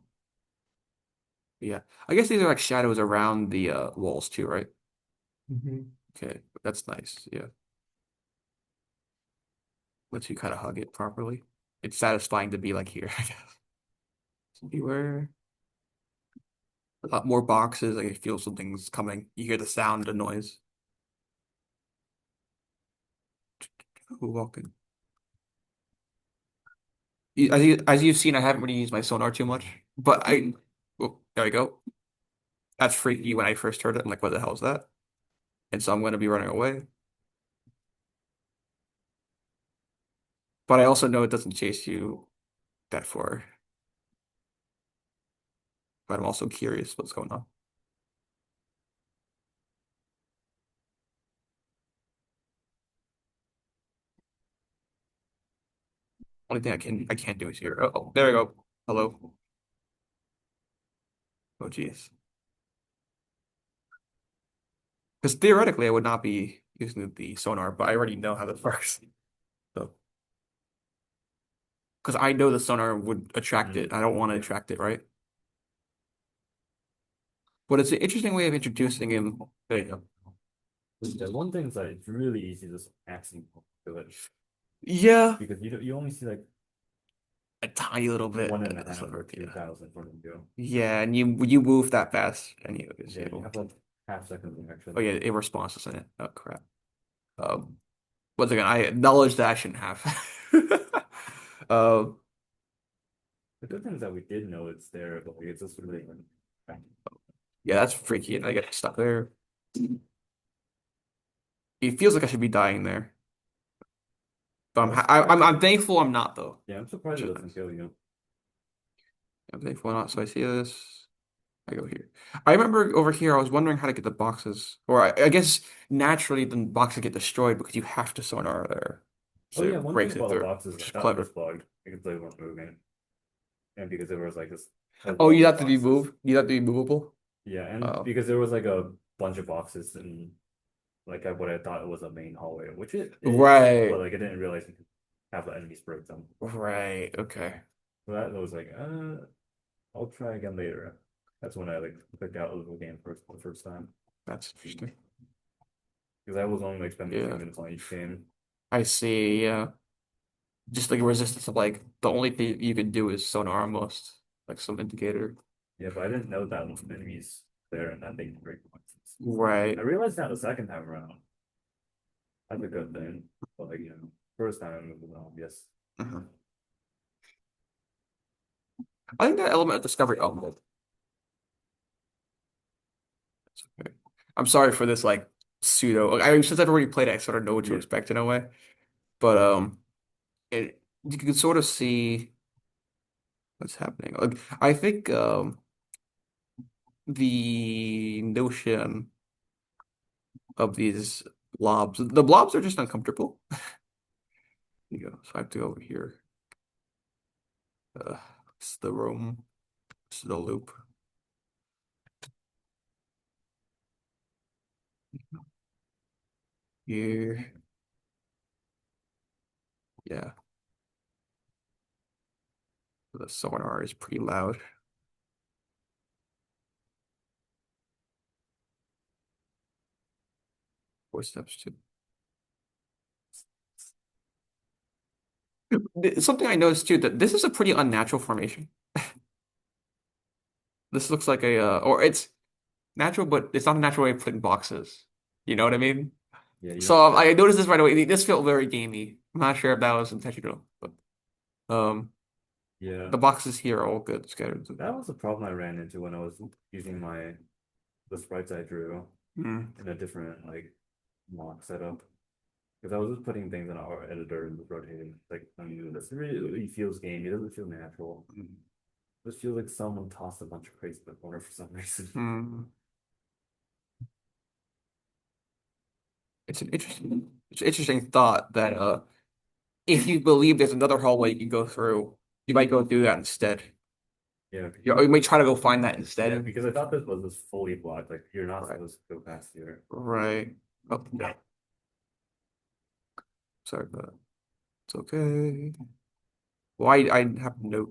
yeah. I guess these are like shadows around the walls too, right? Okay, that's nice. Yeah. Lets you kind of hug it properly. It's satisfying to be like here, I guess. So beware. A lot more boxes. Like you feel something's coming. You hear the sound, the noise. Who walking? As you've seen, I haven't really used my sonar too much, but oh, there we go. That's freaky when I first heard it. I'm like, what the hell is that? And so I'm going to be running away. But I also know it doesn't chase you that far. But I'm also curious what's going on. Only thing I can't do is here. Oh, there we go. Hello. Oh, geez. Because theoretically, I would not be using the sonar, but I already know how this works. So, because I know the sonar would attract it. I don't want to attract it, right? But it's an interesting way of introducing him. There you go. The one thing is that it's really easy to just accidentally do it Yeah, because you only see like a tiny little bit. one and a half Sliver, or two yeah. tiles in front of you. Yeah, and you move that fast, and Yeah, you have like half-second oh reaction. yeah, it responds, doesn't it? Oh crap. Um, Once again, I acknowledge that I shouldn't have. Um, The good thing is that we did know it's there, but like, it's just really yeah, that's freaky, and I get stuck there. It feels like I should be dying there, but I was surprised I'm thankful I'm not though. yeah, I'm Which surprised it is doesn't nice. kill you. I'm thankful I'm not. So I see this. I go here. I remember over here, I was wondering how to get the boxes, or I guess naturally the boxes get destroyed because you have to sonar there, Oh so yeah, it one thing breaks it about the through, boxes, which I is thought it was clever. bugged because they weren't moving, and because there was like this a Oh, row you of have to be boxes. moved. You have to be movable. Yeah, and Oh, because there was like a bunch of boxes and like what I thought it was a main hallway, which it is, but right, like I didn't realize you could have the enemies break them. right. Okay, So that was like, I'll try again later. That's when I like clicked out of the game for the first time that's interesting. because I was only like spending a few Yeah, minutes on each game. I see. Yeah, just like resistance of like the only thing you can do is sonar almost, like some indicator. Yeah, but I didn't know that was enemies there and that they can break boxes. I Right. realized that the second time around. That's a good thing. But like, first time it was obvious. Mhm. I think that element of discovery. Oh, well, that's okay. I'm sorry for this like pseudo. I mean, since I've already played it, I sort of know what to Yeah. expect in a way. But you can sort of see what's happening. Like I think the notion of these blobs, the blobs are just uncomfortable. You go. So I have to go over here. Uh, it's the room. It's the loop. Here. Yeah. The sonar is pretty loud. Four steps too. Something I noticed too that this is a pretty unnatural formation. This looks like or it's natural, but it's not a natural way of putting boxes. You know what I mean? Yeah, you So have to. I noticed this right away. This felt very gamey. I'm not sure if that was intentional, but um, Yeah. the boxes here are all good scattered. That was a problem I ran into when I was using the sprites I drew Mm, in a different like mock setup. Because I was just putting things in our editor and just rotating. Like, I mean, this really feels gamey. It doesn't feel natural. This feels like someone tossed a bunch of crazy in the corner for some reason. mm. It's an interesting thought that if you believe there's another hallway you can go through, you might go through that instead. Yeah, You might try to go find that yeah, instead. because I thought this was just fully blocked. Like, you're not Right. supposed to go past here. Right. Oh, yeah. Sorry about that. It's okay. Well, I have no.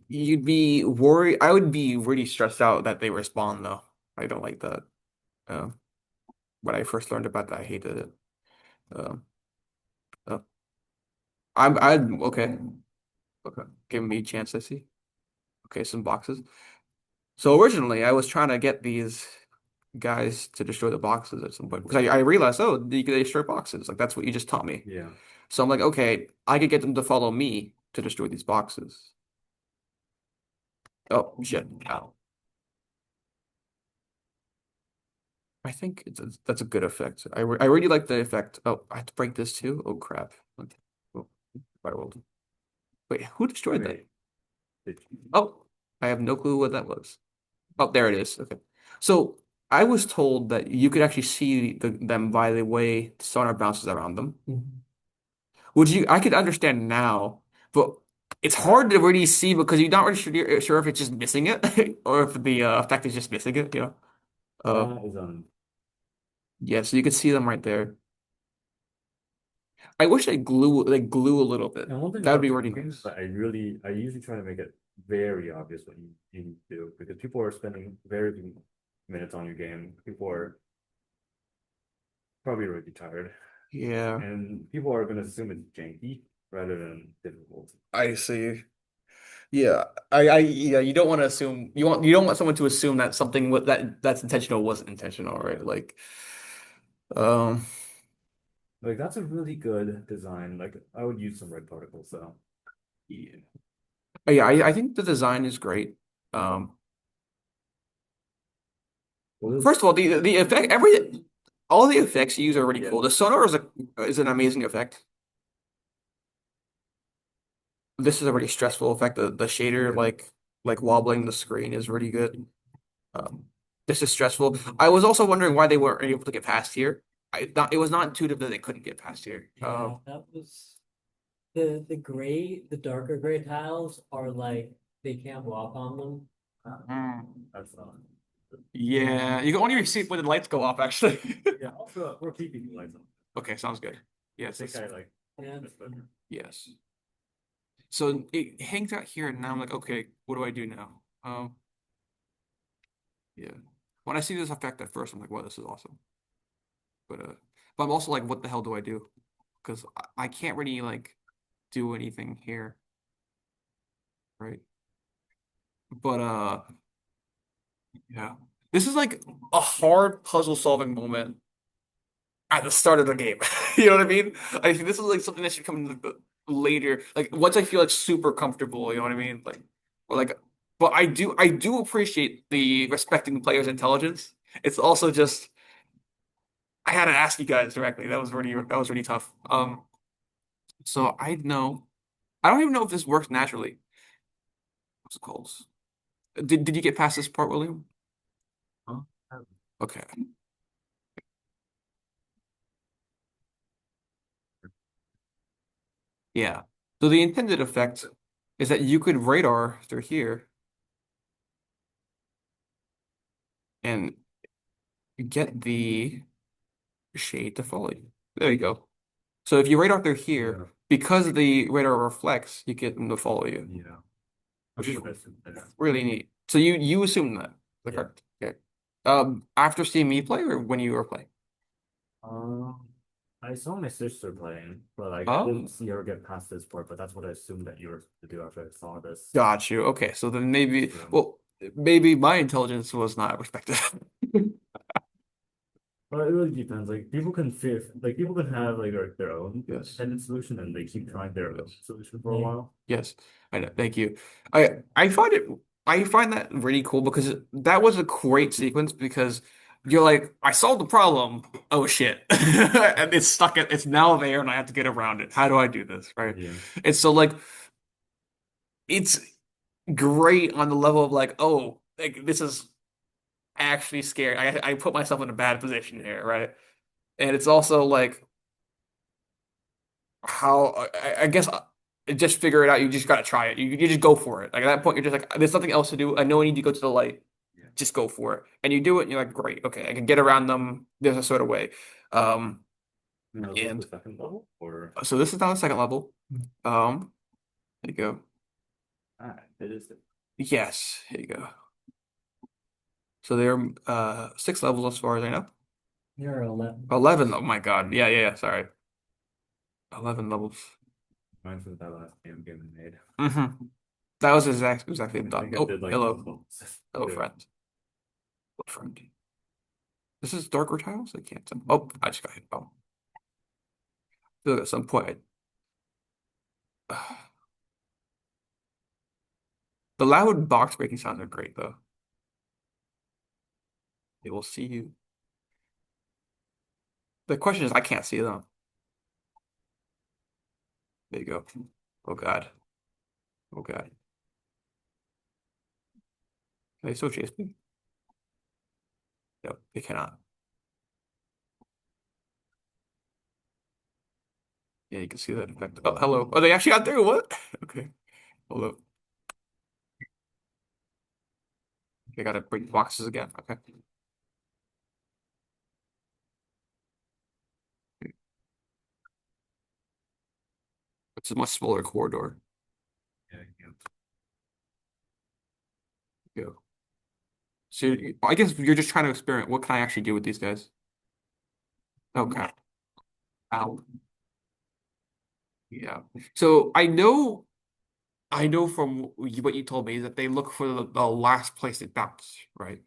You'd be worried. I would be really stressed out that they respawn though. I don't like that. Uh, when I first learned about that, I hated it. Um, uh, I'm okay. Okay, give me a chance. I see. Okay, some boxes. So originally, I was trying to get these guys to destroy the boxes at some point because I realized, oh, you can destroy boxes. Like that's what you just taught me. Yeah. So I'm like, okay, I could get them to follow me to destroy these boxes. Oh shit! Ow. I think that's a good effect. I really like the effect. Oh, I have to break this too. Oh crap! Okay. Oh, my world. Wait, who destroyed that? Wait. Did you- Oh, I have no clue what that was. Oh, there it is. Okay. So I was told that you could actually see them by the way the sonar bounces around them. Mhm. Would you? I could understand now, but it's hard to really see because you're not really sure if it's just missing it or if the effect is just missing it. Uh, That is yeah. So you can see them right there. I wish they glue a little bit. and one thing That would about be the really games nice. that I usually try to make it very obvious what you need to do because people are spending very few minutes on your game. People are probably already tired, Yeah, and people are going to assume it's janky rather than difficult. I see. Yeah, yeah, you don't want to assume you don't want someone to assume that something that's intentional wasn't intentional, right? Yeah. Like, um, Like that's a really good design. Like I would use some red particles though. yeah, yeah, I think the design is great. Um, Well, First of all, the effect all the effects you use are really cool. The sonar is an amazing effect. This is a really stressful effect. The shader like wobbling the screen is really good. Um, this is stressful. I was also wondering why they weren't able to get past here. It was not intuitive that they couldn't get past here. Yeah, that was the darker gray tiles are like they can't walk on them. Mm. that's not. Yeah, you can only see it when the lights go off, actually. Yeah. Also, we're keeping the lights on. Okay, sounds good. I Yes, think I like Yeah. this better. yes. So it hangs out here, and now I'm like, okay, what do I do now? Yeah. When I see this effect at first, I'm like, wow, this is awesome. But I'm also like, what the hell do I do? Because I can't really like do anything here, right? But yeah. This is like a hard puzzle solving moment at the start of the game. You know what I mean? I think this is like something that should come later. Like once I feel like super comfortable, you know what I mean? Like or like but I do appreciate the respecting the player's intelligence. It's also just I had to ask you guys directly. That was really tough. So I know I don't even know if this works naturally. What's it called? Did you get past this part, William? Huh? Okay. Yeah. So the intended effect is that you could radar through here and get the shade to follow you. There you go. So if you radar through Yeah. here, because the radar reflects, you get them to follow you, Yeah. which is That's there. really neat. So you assume that, the Yeah. correct? Okay. After seeing me play or when you were playing? Um, I saw my sister playing, but like I Oh, didn't see her get past this part. But that's what I assumed that you were to do after I saw this. got you. Okay, so then maybe, So, well, maybe my intelligence was not respected. but it really depends. Like people can fear, like people can have like their own Yes. intended solution, and they keep trying their own Yes. solution for a while. Yes, I know. Thank you. I find it I find that really cool because that was a great sequence because you're like, I solved the problem. Oh shit. And it's now there and I have to get around it. How do I do this? Right? Yeah. And so like it's great on the level of like, oh, like this is actually scary. I put myself in a bad position here, right? And it's also like how I guess just figure it out. You just gotta try it. You just go for it. Like at that point, you're just like, there's nothing else to do. I know I need to go to the light. Yeah. Just go for it. And you do it, and you're like, great, okay, I can get around them. There's a sort of way. Um, Now, is this the and second level or so this is now the second level. Here you go. it is the Yes, here you go. So there are six levels as far as I know. You're 11. 11. Oh my God. Yeah, yeah, yeah. Sorry. 11 levels. reminds me of that last game I made. That was exactly the I dot. think I Oh, did like hello. both levels. Hello, Yeah. friend. Hello, friend. This is darker tiles? I can't tell. Oh, I just got hit. Oh. Feel like at some point. The loud box breaking sounds are great, though. They will see you. The question is, I can't see them. There you go. Oh, God. Oh, God. Can they still chase me? No, they cannot. Yeah, you can see that effect. Oh, hello. Oh, they actually got through. What? Okay. Hold up. They gotta break boxes again. Okay. It's a much smaller corridor. Yeah, yeah. Yeah. So I guess you're just trying to experiment. What can I actually do with these guys? Okay. Ow. Yeah. So I know from what you told me that they look for the last place it bounced, right?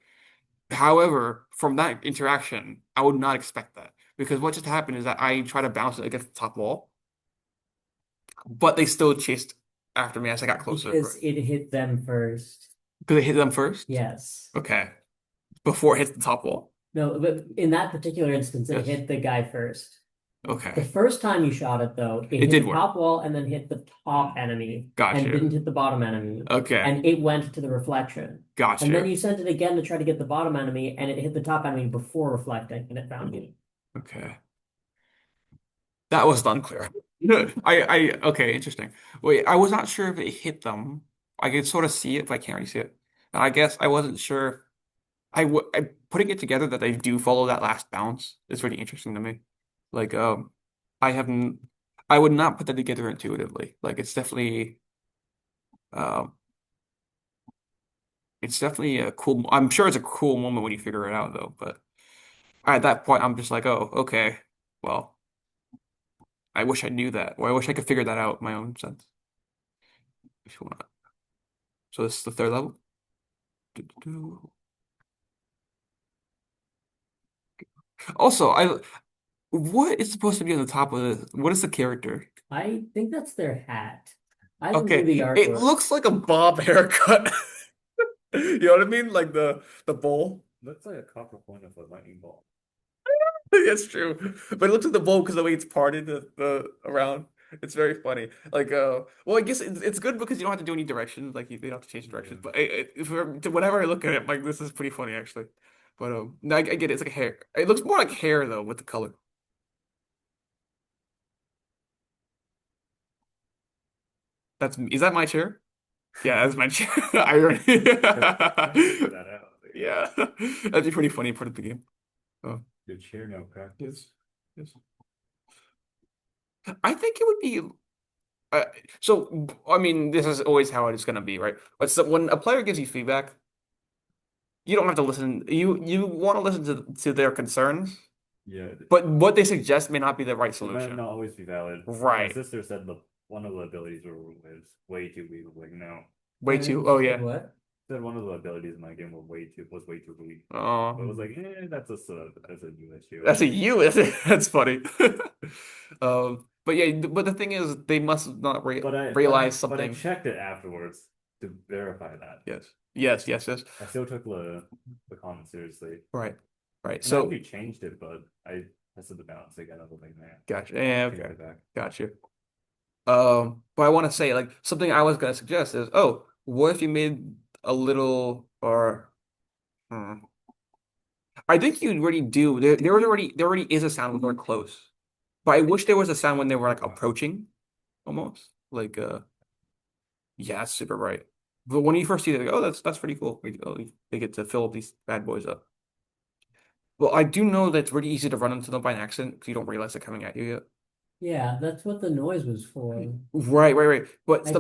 However, from that interaction, I would not expect that because what just happened is that I try to bounce it against the top wall, but they still chased after me as I got closer, Because right? it hit them first. Because it hit them first? Yes. Okay. Before it hits the top wall. No, but in that particular instance, it Yes. hit the guy first. The Okay. first time you shot it, though, it It hit did the work. top wall and then hit the top enemy Got and you. didn't hit the bottom enemy. Okay. And it went to the reflection. Got And then you. you sent it again to try to get the bottom enemy, and it hit the top enemy before reflecting, and it found you. Okay. That was unclear. Okay, interesting. Wait, I was not sure if it hit them. I could sort of see it, but I can't really see it. And I guess I wasn't sure. I putting it together that they do follow that last bounce is really interesting to me. Like, I haven't, I would not put that together intuitively. Like, um, it's definitely a cool. I'm sure it's a cool moment when you figure it out, though. But at that point, I'm just like, oh, okay. Well, I wish I knew that, or I wish I could figure that out in my own sense. If you want. So this is the third level. Do. Also, what is supposed to be on the top of this? What is the character? I think that's their hat. I haven't viewed the Okay, it artwork. looks like a bob haircut. You know what I mean? Like the bowl. Looks like a copper coin of a lightning bolt. It's true, but it looks like the bowl because the way it's parted the around. It's very funny. Like, well, I guess it's good because you don't have to do any directions. Like, you don't have to change directions. Yeah. But whenever I look at it, I'm like, this is pretty funny actually. But no, I get it. It's like hair. It looks more like hair though with the color. Is that my chair? Yeah, that's my chair. Irony. Gotta figure that out. Yeah, that'd be pretty funny part of the game. Oh, Your chair no practice. yes, yes. I think it would be. Uh, so, I mean, this is always how it's gonna be, right? But so when a player gives you feedback, you don't have to listen. You want to listen to their concerns, Yeah, but what they suggest may not be the right it might solution. not always be valid. My Right. sister said the one of the abilities was way too weak. Like no, Way too. Oh yeah. What? said one of the abilities in my game was way too weak. But it was Oh, like, that's a new issue. that's a you. That's funny. But yeah, but the thing is, they must not realize But I something. checked it afterwards to verify that. Yes. Yes. Yes. Yes. I still took the comment seriously. Right. Right. And I So, actually changed it, but I tested the balance again. I was like, man, gotcha. Yeah. change Okay. it back. Gotcha. But I want to say, like, something I was gonna suggest is, oh, what if you made a little, or hmm, I think you already do. There already is a sound when they're close, but I wish there was a sound when they were like approaching, almost like yeah, that's super bright. But when you first see it, like, oh, that's pretty cool. Like, oh, they get to fill these bad boys up. Well, I do know that it's really easy to run into them by an accident because you don't realize they're coming at you yet. Yeah, that's what the noise was for. Right, right, right. But I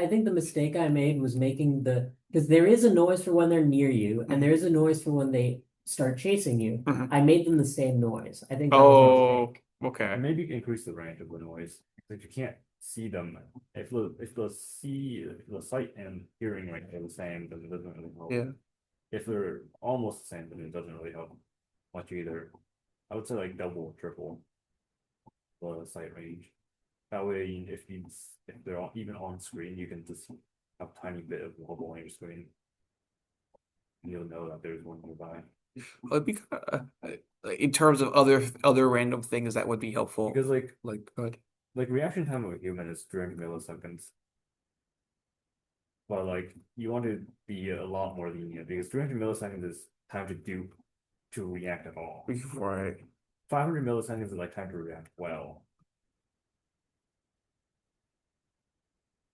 think the mistake I made was making because there is a noise for when they're near you, and there is a noise for when they start chasing you. Mhm. I made them the same noise. I think that was a Oh, mistake. okay. And maybe increase the range of the noise. If you can't see them, if the sight and hearing range are the same, then it doesn't really help. Yeah. If they're almost the same, then it doesn't really help much either. I would say like double or triple the sight range. That way, if they're even on screen, you can just have a tiny bit of wobble on your screen. And you'll know that there's one nearby. It'd be kind of, in terms of other random things that would be helpful. Because Good. like reaction time of a human is 300 milliseconds. But like you want to be a lot more lenient because 300 milliseconds is time to react at all. Right. 500 milliseconds is like time to react well.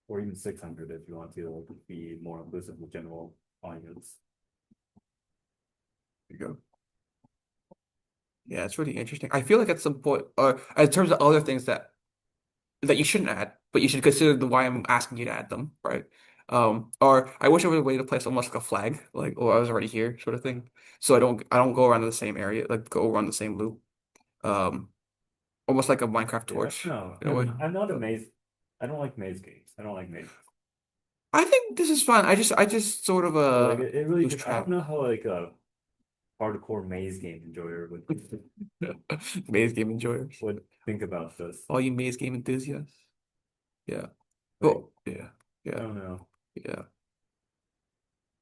Or even 600 if you want to like, be more inclusive with general audience. There you go. Yeah, it's really interesting. I feel like at some point, in terms of other things that you shouldn't add, but you should consider the why I'm asking you to add them, right? Or I wish there was a way to place almost like a flag, like, oh, I was already here, sort of thing. So I don't go around the same area, like go around the same loop. Um, Almost like a Minecraft Yeah, torch no, in a way. I'm not a maze. I don't like maze games. I don't like mazes. I think this is fun. I just sort of Like it really lose just I don't track. know how like a hardcore maze game enjoyer Maze game enjoyers. would think about this. All you maze game enthusiasts. Yeah. Like Yeah. I Yeah. don't know. Yeah.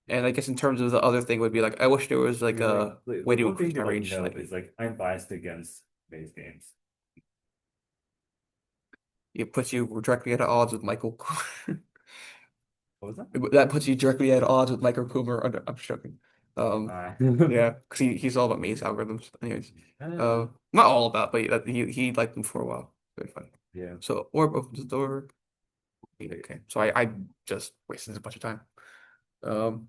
And I guess in terms of the other thing would be like I wish there was like Because like a way to one thing increase to my let you range know slightly. is like I'm biased against maze games. It puts you directly at odds with Michael. What was that? That puts you directly at odds with Michael Coomer. I'm joking. Um, Uh, yeah, because he's all about maze algorithms. Anyways, uh, not all about, but he liked them for a while. Very funny. yeah. So orb opens the door. Wait, Okay, so I just wasted a bunch of time. Um,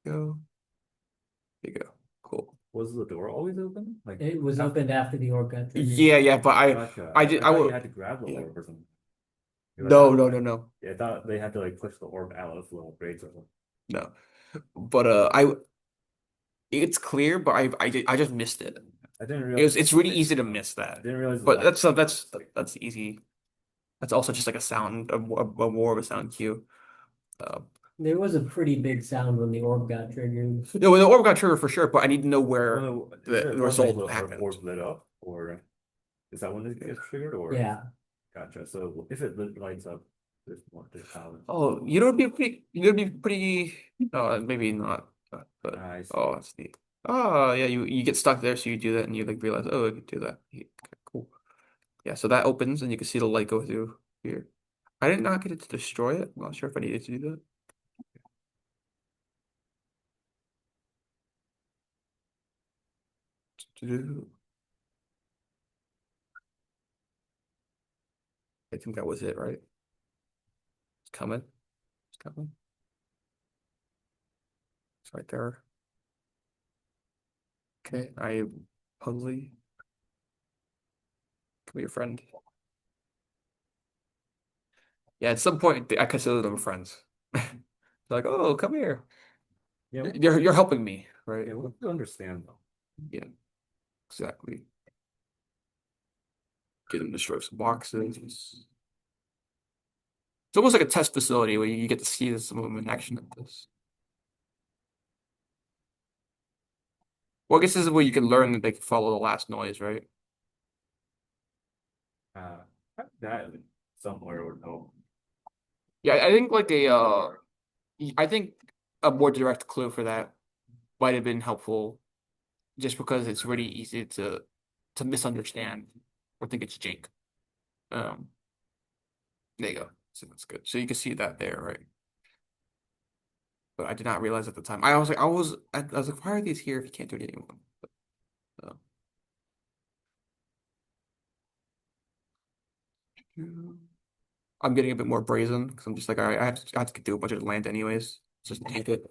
go. There you go. Cool. was the door always open? Like It was after, opened after the orb got triggered. Yeah, but gotcha. I did I I thought you would had to grab the yeah. orb or something. I No, thought no, no, no, yeah, I thought they had to like push the orb out of little braids or something. no. But it's clear, but I just missed it. I didn't realize It's really easy to miss I that. didn't realize the But light. that's easy. That's also just like a sound, a more of a sound cue. Uh, There was a pretty big sound when the orb got triggered. no, the orb got triggered for sure, but I need to know where Oh, is the it when like result the happened. orb lit up, or is that when it gets triggered? Or Yeah. gotcha. So if lights up, there's power. Oh, you'd be pretty. Maybe not, but I see. oh, that's neat. Oh, yeah, you get stuck there, so you do that, and you like realize, oh, I can do that. Okay, cool. Yeah, so that opens, and you can see the light go through here. I did not get it to destroy it. I'm not sure if I needed to do that. I think that was it, right? It's coming. It's coming. It's right there. Okay, I Pugsley, come here, friend. Yeah, at some point I consider them friends. Like, oh, come here. Yeah, You're helping me, right? yeah, we have to understand though. Yeah, exactly. Get them to destroy some boxes. It's almost like a test facility where you get to see some of them in action like this. Well, I guess this is where you can learn that they can follow the last noise, right? Uh, that somewhere would help. Yeah, I think like I think a more direct clue for that might have been helpful just because it's really easy to misunderstand or think it's Jake. Um, there you go. So that's good. So you can see that there, right? But I did not realize at the time. I was like, why are these here if you can't do it anymore? Uh, I'm getting a bit more brazen because I'm just like, all right, I have to do a bunch of land anyways. Just take it.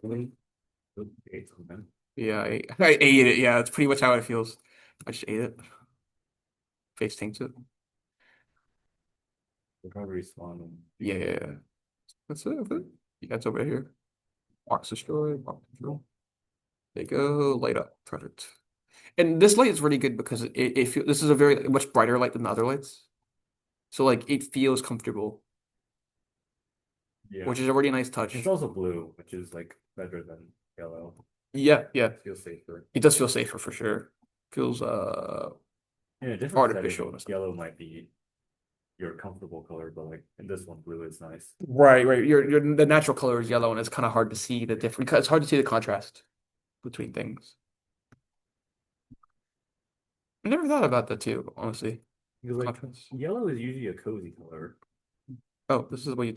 Ate something. Yeah, I ate it. Yeah, that's pretty much how it feels. I just ate it. Face taints it. They'll probably respawn and Yeah, yeah, yeah. That's it. That's it. Yeah, it's over here. Box destroyed. Box control. There you go. Light up. Perfect. And this light is really good because this is a very much brighter light than the other lights. So like it feels comfortable, yeah. which is already a nice It's touch. also blue, which is like better than yellow. Yeah, yeah. It feels safer. It does feel safer for sure. Feels In a different artificial. setting, yellow might be your comfortable color, but like in this one, blue is nice. Right, right. The natural color is yellow, and it's kind of hard to see the difference. It's hard to see the contrast between things. I never thought about that too, honestly. Because like Contrast. yellow is usually a cozy color, Oh, this is what you.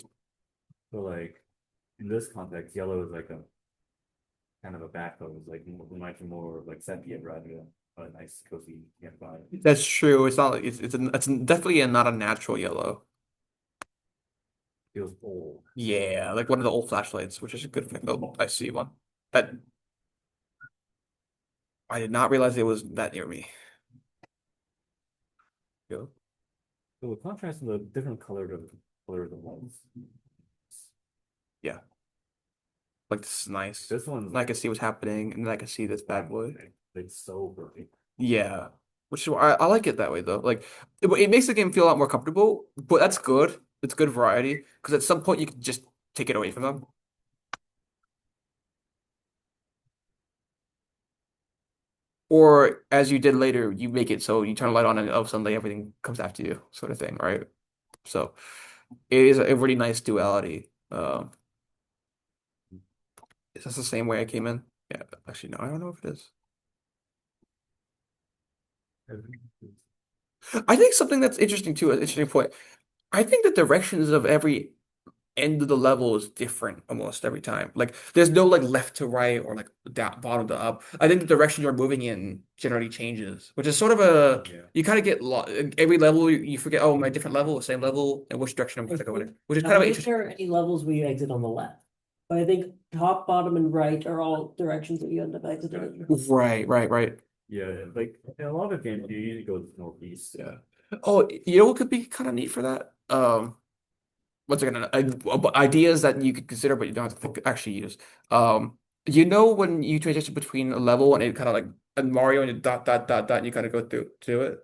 but like in this context, yellow is like a kind of a bad color. It's like reminds me more of like sepia rather than a nice cozy vibe. That's true. It's not like it's definitely not a natural yellow. Feels old. Yeah, like one of the old flashlights, which is a good thing. Oh, I see one. That I did not realize it was that near me. Go. So the contrast in the different colored of color of the walls. Yeah, like this is nice. This one's And I can see what's happening, and then I can see this bad boy. it's so pretty. Yeah, which is why I like it that way though. Like it makes the game feel a lot more comfortable, but that's good. It's good variety because at some point you can just take it away from them. Or as you did later, you make it so you turn a light on and all of a sudden like, everything comes after you, sort of thing, right? So it is a really nice duality. Is this the same way I came in? Yeah, actually, no, I don't know if it is. I think something that's interesting too, an interesting point. I think the directions of every end of the level is different almost every time. Like there's no like left to right or like down, bottom to up. I think the direction you're moving in generally changes, which is sort of a Yeah. you kind of get lost. Every level you forget, oh, my different level, same level, and which direction I'm going to go in, which is I kind of don't think interesting. there are any levels where you exit on the left. But I think top, bottom, and right are all directions that you end up exiting. Right, right, right. Yeah, like in a lot of games you usually go northeast. Yeah. Oh, you know what could be kind of neat for that? What's it gonna ideas that you could consider, but you don't have to actually use. You know when you transition between a level and it kind of like and Mario and you dot dot dot dot, and you kind of go through to it.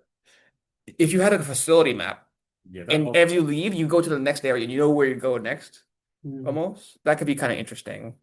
If you had a facility map Yeah, that and also, as you leave, you go to the next area and you know where you go next, Mm. almost. That could be kind of interesting.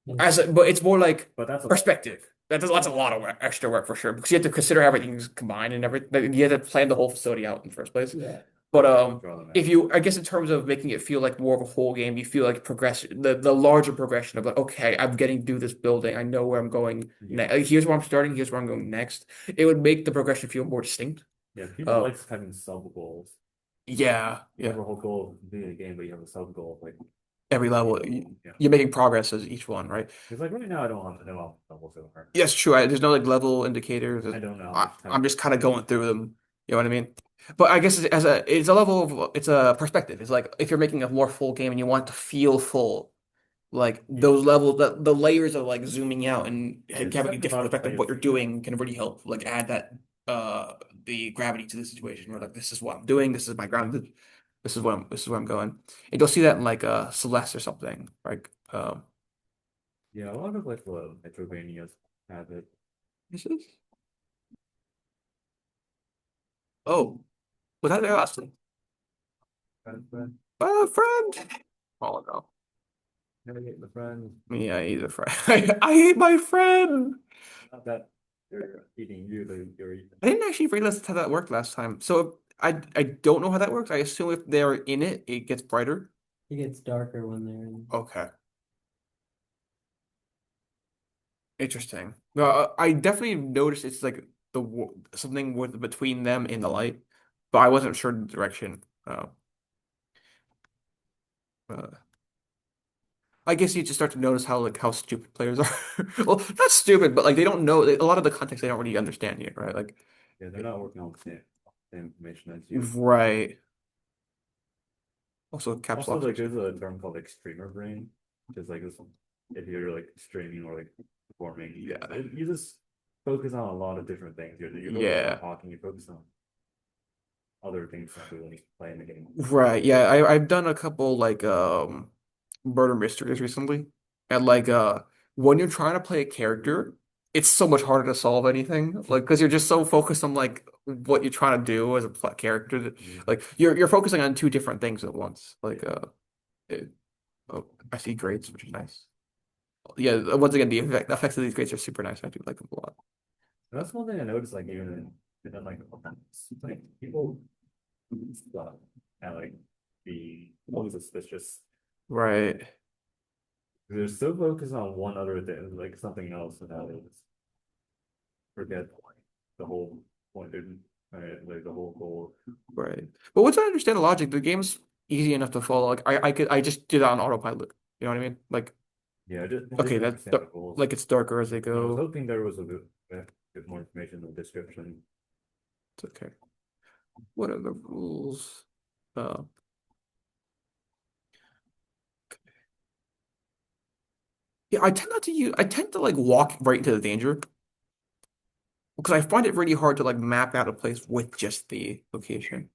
Yeah. But it's more like but that's a perspective. That's a lot of work, extra work for sure because you have to consider everything's combined and everything. Like, you have to plan the whole facility out in the first place. Yeah. But draw them if out. you, I guess in terms of making it feel like more of a whole game, you feel like progression, the larger progression of like, okay, I'm getting through this building. I know where I'm going Yeah. next. Here's where I'm starting. Here's where I'm going next. It would make the progression feel more distinct. Yeah, people Uh, like having sub goals. yeah, You yeah. have a whole goal of completing the game, but you have a sub goal of like Every level, yeah. you're making progress as each one, right? Because like right now I don't have no levels so far. Yes, true. There's no like level indicators. I don't know how I, much time. I'm just kind of going through them. You know what I mean? But I guess it's a level of it's a perspective. It's like if you're making a more full game and you want it to feel full, like Yeah. those levels, the layers of like zooming out and It's having a definitely different about perspective play of of what you're doing can really help. Like add that the gravity to the situation. Where like this is what I'm doing. This is my ground. This is where I'm going. And you'll see that in like Celeste or something. Like Yeah, a lot of like the Metrovanias have it. this is oh was that their last name? But Friend. Oh no. never get the friend. Yeah, he's a friend. I hate my friend. Not that they're eating you, they're eating. I didn't actually realize how that worked last time. So I don't know how that works. I assume if they're in it, it gets brighter. It gets darker when they're in. Okay. Interesting. No, I definitely noticed it's like something with between them in the light, but I wasn't sure the direction. Uh, I guess you just start to notice how like how stupid players are. Well, not stupid, but like they don't know a lot of the context they don't really understand yet, right? Like, Yeah, they're not working on the same information as you. right. Also, caps Also, lock. like there's a term called like streamer brain, which is like this if you're like streaming or like performing, Yeah. you just focus on a lot of different things. You're focused on Yeah. talking, you focus on other things that really playing the game. Right. Yeah, I've done a couple like murder mysteries recently. And like when you're trying to play a character, it's so much harder to solve anything. Like because you're just so focused on like what you're trying to do as a character that Yeah. like you're focusing on two different things at once. Like it, oh, I see grades, which is nice. Yeah, once again, the effects of these grades are super nice. I do like them a lot. That's one thing I noticed, like even in like people stuff and like be always suspicious. Right. They're so focused on one other thing, like something else, and how they just forget the whole point, right? Like the whole goal. Right. But once I understand the logic, the game's easy enough to follow. Like I just did that on autopilot. You know what I mean? Like Yeah, I just okay, didn't that's understand the goals. like it's darker as they I was go. hoping there was a bit more information in the description. It's okay. What are the rules? Uh, yeah, I tend not to use. I tend to like walk right into the danger because I find it really hard to like map out a place with just the location.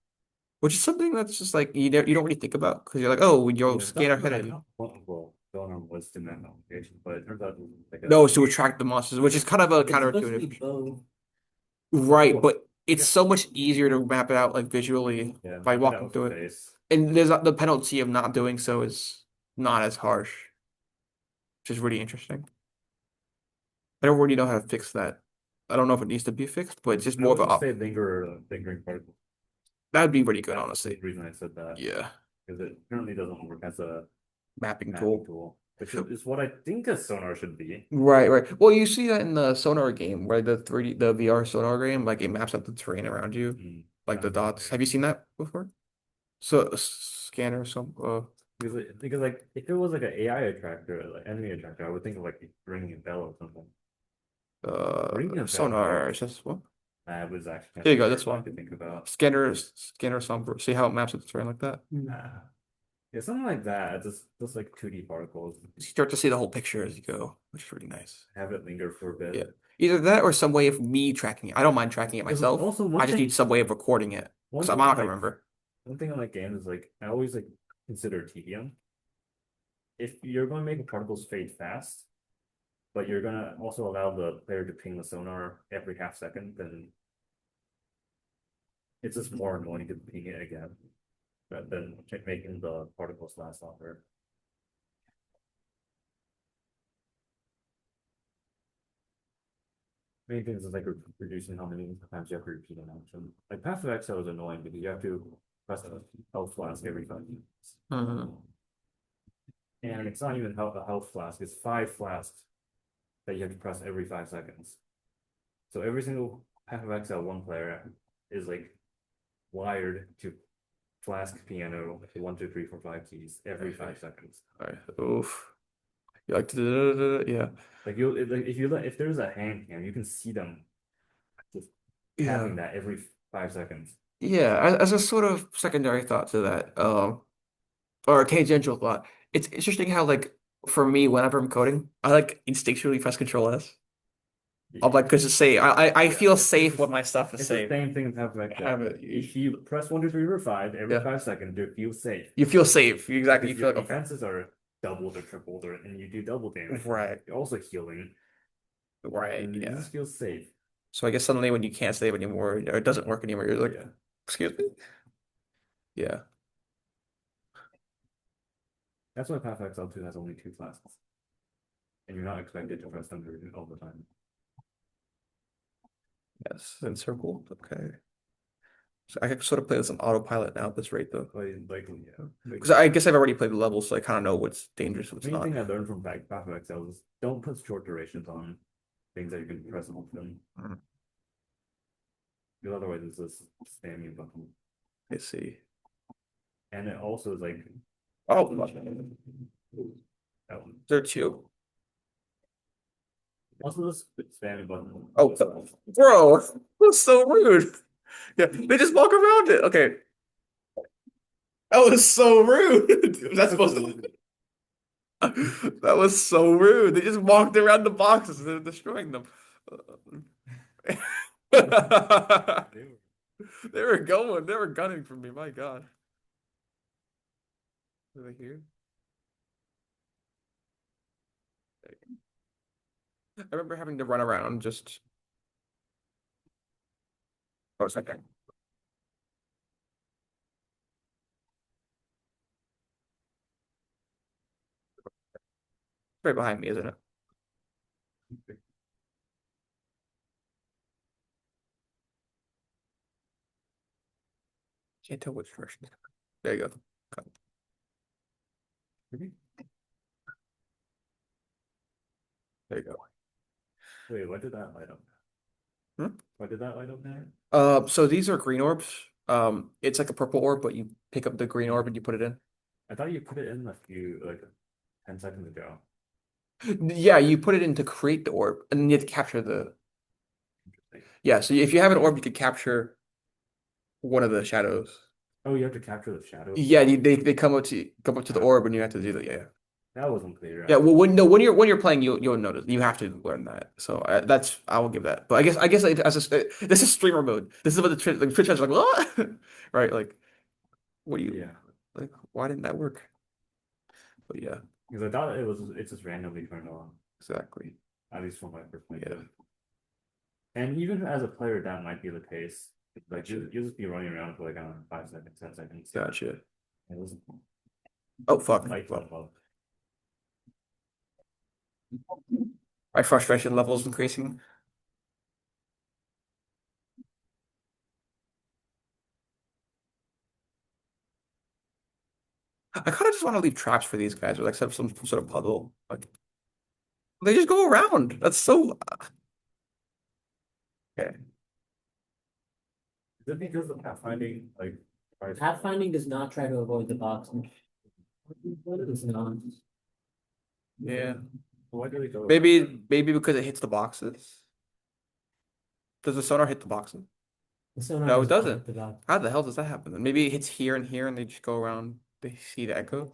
which is something that's just like you don't really think about because you're like, oh, you'll Yeah, scan I hidden. thought Sonar was to map application, but it turns out it was like a No, it's to attract the monsters, which is kind of a It's supposed to be counterintuitive. both. Right, well, but I it's guess so much easier to map it out like visually yeah, by map it walking out with through the it. face. And there's the penalty of not doing so is not as harsh, which is really interesting. I don't really know how to fix that. I don't know if it needs to be fixed, but it's just I more of would a just say lingering particle. that'd be pretty good, That's the honestly. reason I said that Yeah, because it currently doesn't work as a mapping mapping tool. tool, which is what I think a sonar should be. Right, right. Well, you see that in the Sonar game, where the 3D, the VR Sonar game, like it maps out the terrain around you, Mm, like the dots. Have you seen that before? So a scanner, some because like if it was like an AI attractor, like enemy attractor, I would think of like ringing a bell or something. Ringing a bell sonar. or It's just what? that was actually kind Here of you go. This terrifying one. to think about. Scanner, some. See how it maps out the terrain like that. Nah. Yeah, something like that. Just like 2D particles. You start to see the whole picture as you go, which is really nice. Have it linger for a Yeah. bit. Either that or some way of me tracking it. I don't mind tracking it Because myself. also I just need some way of recording it because I'm not gonna remember. one thing on like games is like I always like consider tedium. If you're going to make the particles fade fast, but you're gonna also allow the player to ping the sonar every half second, then it's just more annoying to ping it again rather than making the particles last longer. Main things is like reducing how many times you have to repeat an action. Like Path of Exile is annoying because you have to press a health flask every 5 minutes. Mhm. And it's not even a health flask, it's 5 flasks that you have to press every 5 seconds. So every single Path of Exile one player is like wired to flask piano 1, 2, 3, 4, 5 keys every 5 seconds. All right. Oof. You like yeah. Like you, like if there's a hand cam, you can see them just Yeah. tapping that every 5 seconds. Yeah. As a sort of secondary thought to that, or a tangential thought, it's interesting how like for me, whenever I'm coding, I like instinctually press Control S. I'm like, because it's safe. I Yeah, feel safe when my stuff is it's the safe. same thing in Path of Exile. Have it. If you press 1, 2, 3, 4, 5 every Yeah. 5 seconds, you feel safe You feel safe. You exactly. You because feel your like okay. defenses are doubled or tripled, and you do double damage. Right. You're also healing. Right. You Yeah. just feel safe. So I guess suddenly when you can't save anymore or it doesn't work anymore, you're like, Yeah. excuse me? Yeah. That's why Path of Exile 2 has only 2 classes. And you're not expected to press them all the time. Yes. And circle. Okay. So I can sort of play this on autopilot now at this rate though. Yeah. Because I guess I've already played the level, so I kind of know what's dangerous, what's Main not. thing I learned from Path of Exile is don't put short durations on things that you can press often. Mm, Because otherwise it's just spamming button. I see. And it also is like Oh, that one. there are two. Also just spamming button. Oh, bro, that's so rude. Yeah, they just walk around it. Okay. That was so rude. That's supposed to. That was so rude. They just walked around the boxes and they're destroying them. They were going. They were gunning for me. My God. Are they here? I remember having to run around just. Oh, it's okay. Right behind me, isn't it? Can't tell which version. There you go. Cut. There you go. Wait, what did that light up? Hmm? Why did that light up there? So these are green orbs. It's like a purple orb, but you pick up the green orb and you put it in. I thought you put it in a few like 10 seconds ago. Yeah, you put it in to create the orb, and then you have to capture the. Interesting. Yeah, so if you have an orb, you could capture one of the shadows. Oh, you have to capture the shadows. Yeah, they come up to the orb, and you have to do that. Yeah, That wasn't clear. yeah. Well, when no, when you're playing, you'll notice you have to learn that. So that's I will give that. But I guess this is streamer mode. This is what the Twitch is like. What? Right? Like What do you Yeah, like? Why didn't that work? But yeah, because I thought it's just randomly turned on, exactly. at least from my Yeah, perspective. And even as a player, that might be the case. Like gotcha. you'll just be running around for like I don't know, 5 seconds, 10 seconds. Gotcha. It was Oh fuck. lights Well, on low. my frustration level is increasing. I kind of just want to leave traps for these guys, or like set up some sort of puzzle. Like they just go around. That's so okay. Is it because of pathfinding? Like, Pathfinding does not try to avoid the boxes. It is not. Yeah. why do they go around Maybe them? maybe because it hits the boxes. Does the sonar hit the boxes? The sonar No, it does not doesn't. hit the box. How the hell does that happen then? Maybe it hits here and here and they just go around. They see the echo.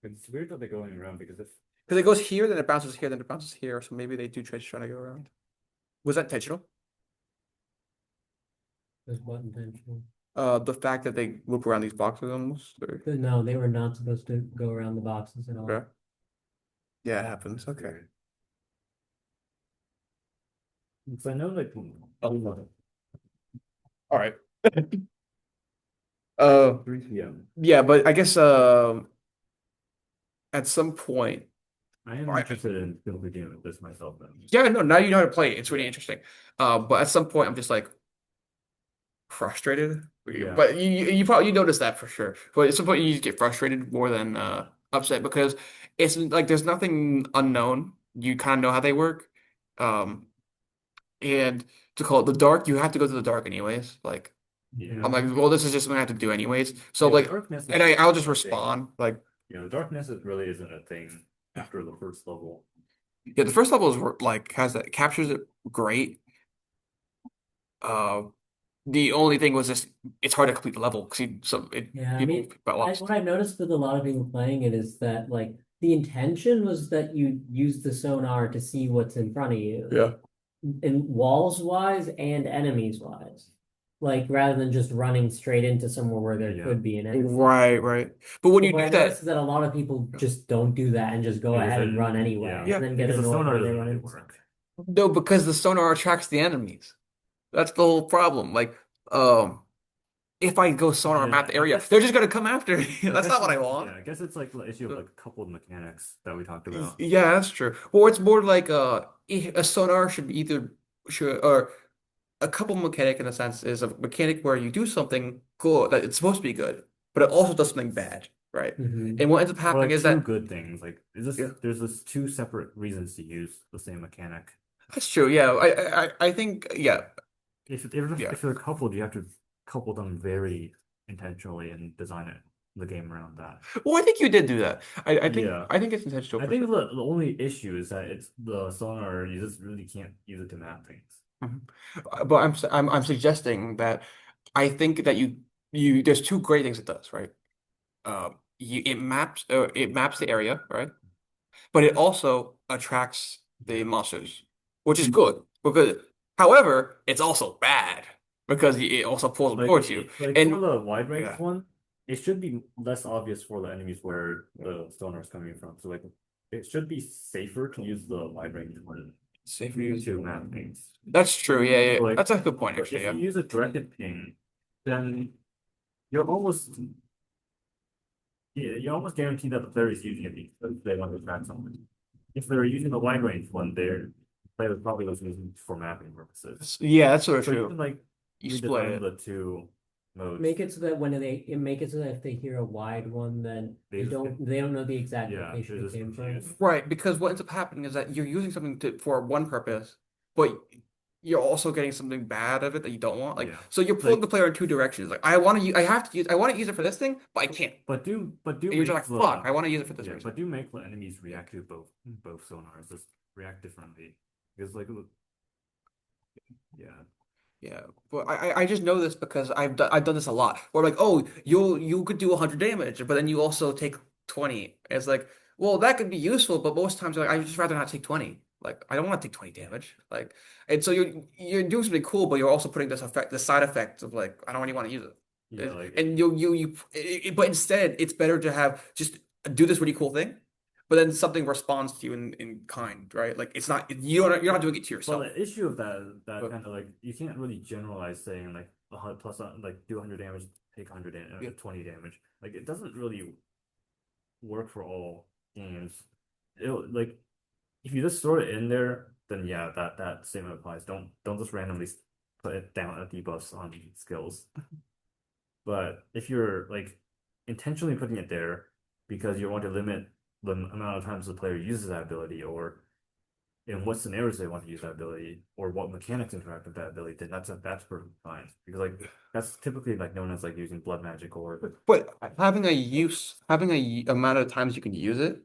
It's weird that they're going around because if Because it goes here, then it bounces here, then it bounces here. So maybe they do try to go around. Was that intentional? There's what intentional? The fact that they loop around these boxes almost. No, they were not supposed to go around the boxes at all. Okay. Yeah, it happens. Okay. so I know like All right. Uh, 3 p.m. yeah, but I guess at some point, I am I, interested in building a game with this myself then. yeah, no, now you know how to play it. It's really interesting. But at some point, I'm just like frustrated. Yeah. But you probably you notice that for sure. But at some point, you just get frustrated more than upset because it's like there's nothing unknown. You kind of know how they work. Um, and to call it the dark, you have to go to the dark anyways. Like Yeah. I'm like, well, this is just something I have to do anyways. So Yeah, the like, darkness and is I'll just a thing. respond like, Yeah, the darkness really isn't a thing after the first level. yeah, the first level is like has that captures it great. Uh, the only thing was just it's hard to complete the level because Yeah, I people mean, got what lost. I've noticed with a lot of people playing it is that like the intention was that you use the sonar to see what's in front of you, Yeah. in walls wise and enemies wise. Like rather than just running straight into somewhere where there Yeah. could be an enemy. Right, right. But when But you what do I noticed that, is that a lot of people just don't do that and just go Because ahead and run yeah, anyway, yeah, and then get because the annoyed sonar when they doesn't run really into work. no, because the sonar attracts the enemies. That's the whole problem. Like, if I go sonar Yeah, map the I area, guess they're just gonna come after me. I That's guess not what I it's want. yeah, I guess it's like the issue of like a couple of mechanics that we talked about. Yeah, that's true. Or it's more like a sonar should be either should or a couple mechanic in a sense is a mechanic where you do something good that it's supposed to be good, but it also does something bad, right? Mhm. And what ends up Or happening like is two that good things. Like is this yeah, there's this two separate reasons to use the same mechanic. that's true. Yeah, I think yeah, yeah. If they're coupled, you have to couple them very intentionally and design the game around that. Well, I think you did do that. Yeah. I think it's intentional I for think sure. the only issue is that it's the sonar, you just really can't use it to map things. Mhm. But I'm suggesting that I think that you there's two great things it does, right? It maps the area, right? But it also attracts the Yeah. monsters, which is good because, however, it's also bad because it also pulls them towards you. Like for And the wide range yeah, one, it should be less obvious for the enemies where the sonar is coming from. So like it should be safer to use the wide range one safe for you. to map things. That's true. Yeah, yeah, So like that's a good point if actually. you Yeah, use a directed ping, then you're almost you're almost guaranteed that the player is using it because they want to track something. If they're using the wide range one, their player probably was using it for mapping purposes. yeah, that's sort of So you true. can like You split redesign it. the two modes. Make it so that make it so that if they hear a wide one, then they don't know the exact Yeah, location they're it just came from. confused. Right, because what ends up happening is that you're using something for one purpose, but you're also getting something bad of it that you don't want. Like, Yeah. so you're pulling Like the player in two directions. Like, I want to use it for this thing, but I can't. but do And you're just make like, fuck, I want to use it for this yeah, reason. but do make the enemies react to both sonars, just react differently. Because like yeah. Yeah, but I just know this because I've done this a lot. Where like, oh, you could do 100 damage, but then you also take 20. It's like, well, that could be useful, but most times like I just rather not take 20. Like I don't want to take 20 damage. And so you're doing something cool, but you're also putting this side effect of like I don't really want to use it. Yeah, like And but instead, it's better to have just do this really cool thing, but then something responds to you in kind, right? Like it's not you're not doing it to well, yourself. the issue of that But kind of like you can't really generalize saying like 100 plus like do 100 damage, take 100 yeah, 20 damage. Like it doesn't really work for all games. Like if you just throw it in there, then yeah, that statement applies. Don't just randomly put it down at debuffs on skills. But if you're like intentionally putting it there because you want to limit the amount of times the player uses that ability, or in what scenarios they want to use that ability, or what mechanics interact with that ability, then that's perfectly fine. Because like that's typically like known as like using blood magic or but having amount of times you can use it,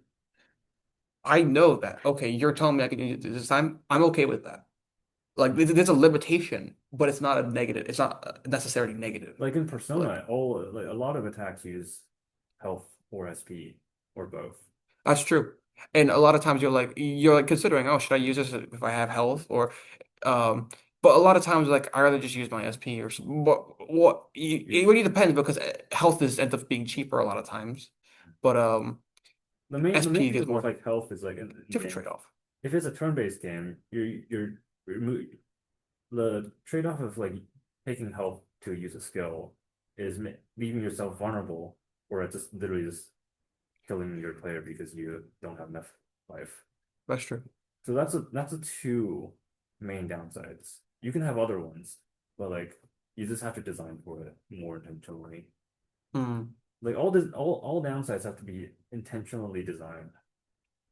I know that. Okay, you're telling me I can use it this time. I'm okay with that. Like there's a limitation, but it's not a negative. It's not necessarily negative. like in Like Persona, all like a lot of attacks use health or SP or both. that's true. And a lot of times you're like considering, oh, should I use this if I have health or um but a lot of times like I rather just use my SP or it really depends because health is ends up being cheaper a lot of times. But The main SP gets reason with more like health is like in different games. trade-off. If it's a turn-based game, the trade-off of like taking health to use a skill is leaving yourself vulnerable, or it's just literally just killing your player because you don't have enough life. That's true. So that's a two main downsides. You can have other ones, but like you just have to design for it more intentionally. Hmm. Like all downsides have to be intentionally designed.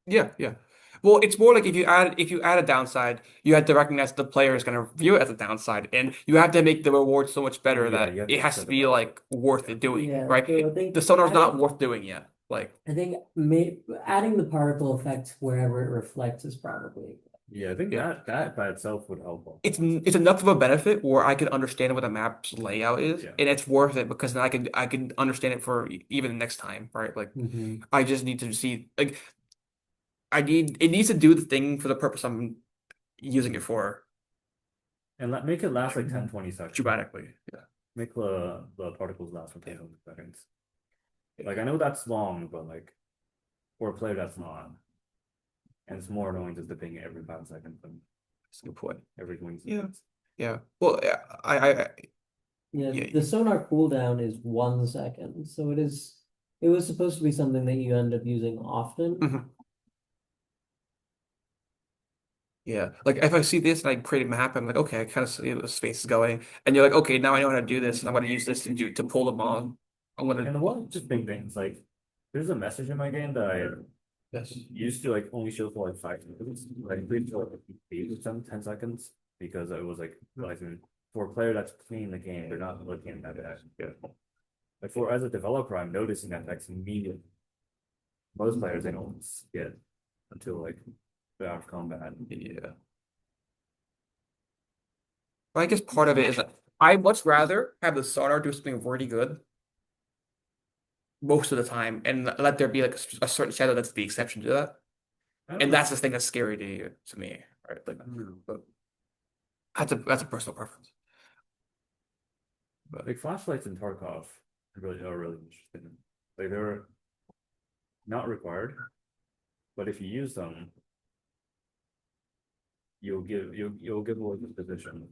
Yeah, yeah. Well, it's more like if you add a downside, you have to recognize the player is going to view it as a downside, and you have to make the reward so much better Yeah, that you have to it has to be incentivize it. like worth Yeah. it doing, Yeah, right? so I think The sonar's not adding worth doing yet. Like, I think adding the particle effect wherever it reflects is probably Yeah, I think yeah, that by itself would help a it's lot. it's enough of a benefit where I can understand what the map's layout is, Yeah. and it's worth it because then I can understand it for even the next time, right? Like, Mhm. I just need to see like it needs to do the thing for the purpose I'm using it for And make it last like 10, 20 seconds. dramatically. Yeah. Make the particles last for 10, Yeah. 20 seconds. Yeah. Like I know that's long, but like for a player that's not. And it's more annoying just to ping every 5 seconds than That's a good point. every 20 Yeah. seconds. Yeah. Well, yeah, I Yeah, yeah. the sonar cooldown is 1 second, so it was supposed to be something that you end up using often. Mhm. Yeah. Like if I see this and I create a map, I'm like, okay, I kind of see where the space is going. And you're like, okay, now I know how to do this, and I'm gonna use this to pull them on. I'm gonna And one just big things like there's a message in my game that I yes. used to like only show for like 5 seconds. Like I played for like 8 or 10 seconds because it was like realizing for a player that's playing the game, they're not looking at that. Yeah. Like for as a developer, I'm noticing that like immediately. Most players they don't see it until like they're out of combat. Yeah. But I guess part of it is that I much rather have the sonar do something really good most of the time and let there be like a certain shadow that's the exception to that. I don't And know. that's the thing that's scary to me, right? Like, but that's a personal preference. But Like flashlights in Tarkov are really interesting. Like they're not required, but if you use them, you'll give away the position.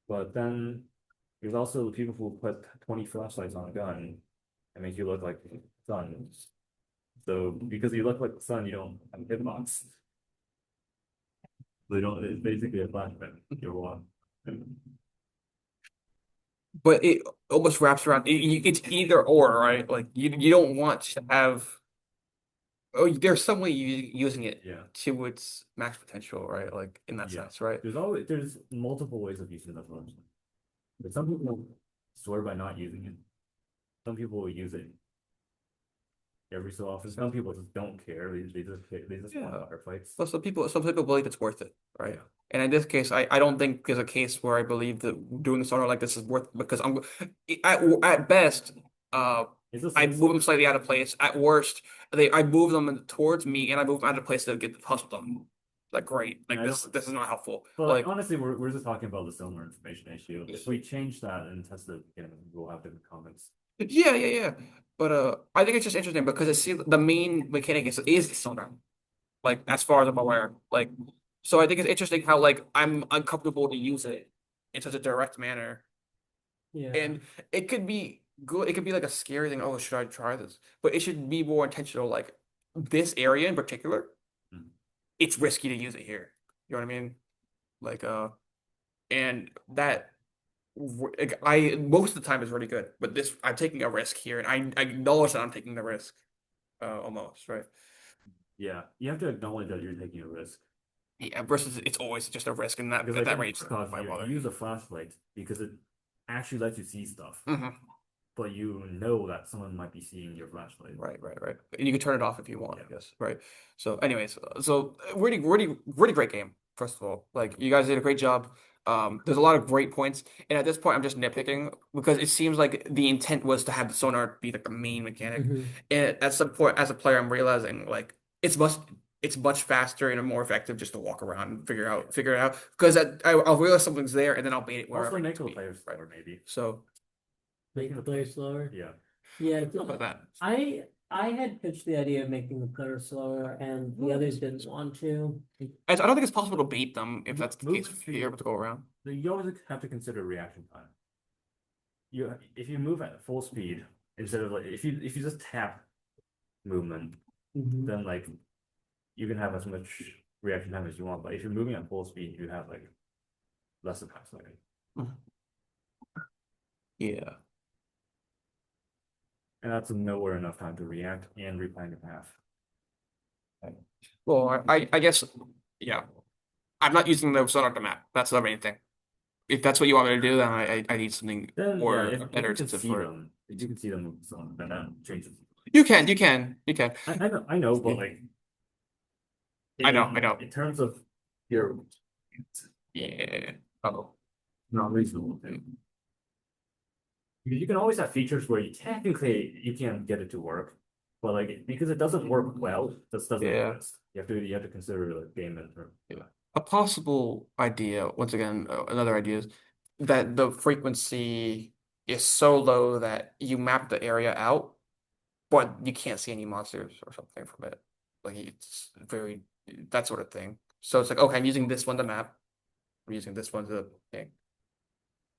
But then there's also the people who put 20 flashlights on a gun and make you look like the sun. So because you look like the sun, you don't have a hitbox. They don't. It's basically a flashbang. You're one. but it almost wraps around it's either or, right? Like you don't want to have there's some way you using it Yeah. to its max potential, right? Like in that Yeah. sense, right? There's multiple ways of using the flashlight. But some people swear by not using it. Some people will use it every so often. Some people just don't care. They just want Yeah. firefights. But some people believe it's worth it, right? Yeah. And in this case, I don't think there's a case where I believe that doing the sonar like this is worth it because at best, uh, It's just I it's, move them slightly out of place. At worst, I move them towards me and I move them out of place to get the hustle done. like great. Like Yeah, I this is not helpful. But Like honestly, we're just talking about the Sonar information issue. If we change that and test it again, we'll have different comments. yeah. But I think it's just interesting because I see the main mechanic is the sonar. Like as far as I'm aware. Like so I think it's interesting how like I'm uncomfortable to use it in such a direct manner. Yeah. And it could be good. It could be like a scary thing. Oh, should I try this? But it should be more intentional. Like this area in particular, Mm. it's risky to use it here. You know what I mean? Like and that like, I most of the time is really good, but this I'm taking a risk here, and I acknowledge that I'm taking the risk. Almost right. Yeah, you have to acknowledge that you're taking a risk. Yeah. Versus it's always just a risk, and that Because at like that in rate, Tarkov, why you bother? use a flashlight because it actually lets you see stuff, Hmm. but you know that someone might be seeing your flashlight. Right. And you can turn it off if you want, Yeah. I guess. Right. So, anyways, so really great game. First of all, like you guys did a great job. There's a lot of great points, and at this point, I'm just nitpicking because it seems like the intent was to have the sonar be like the main mechanic, Mhm. and at some point, as a player, I'm realizing like it's much faster and more effective just to walk around and figure it out because I'll realize something's there and then I'll bait it wherever Also, it make needs to the be. players Right. slower, maybe. So, Make the player slower. Yeah. Yeah, how about that? I had pitched the idea of making the player slower, and the others didn't want to. I don't think it's possible to bait them if that's the Move case. If speed. you're able to go around. You always have to consider reaction time. If you move at full speed instead of like if you just tap movement, Mhm. then like you can have as much reaction time as you want. But if you're moving at full speed, you have like less than half second. Yeah. And that's nowhere enough time to react and replan your path. Well, I guess, yeah. I'm not using the Sonar to map. That's the main thing. If that's what you want me to do, then I need something Then yeah, more if you can iterative see for it. them, if you can see them move some, then that changes. You can. I know, but like I know. in terms of your Yeah. Oh. not reasonable thing. Because you can always have features where technically you can get it to work, but like because it doesn't work well, this doesn't Yeah. exist. You have to consider the game in terms. Yeah. A possible idea, once again, another idea is that the frequency is so low that you map the area out, but you can't see any monsters or something from it. Like it's very that sort of thing. So it's like, okay, I'm using this one to map. I'm using this one to thing.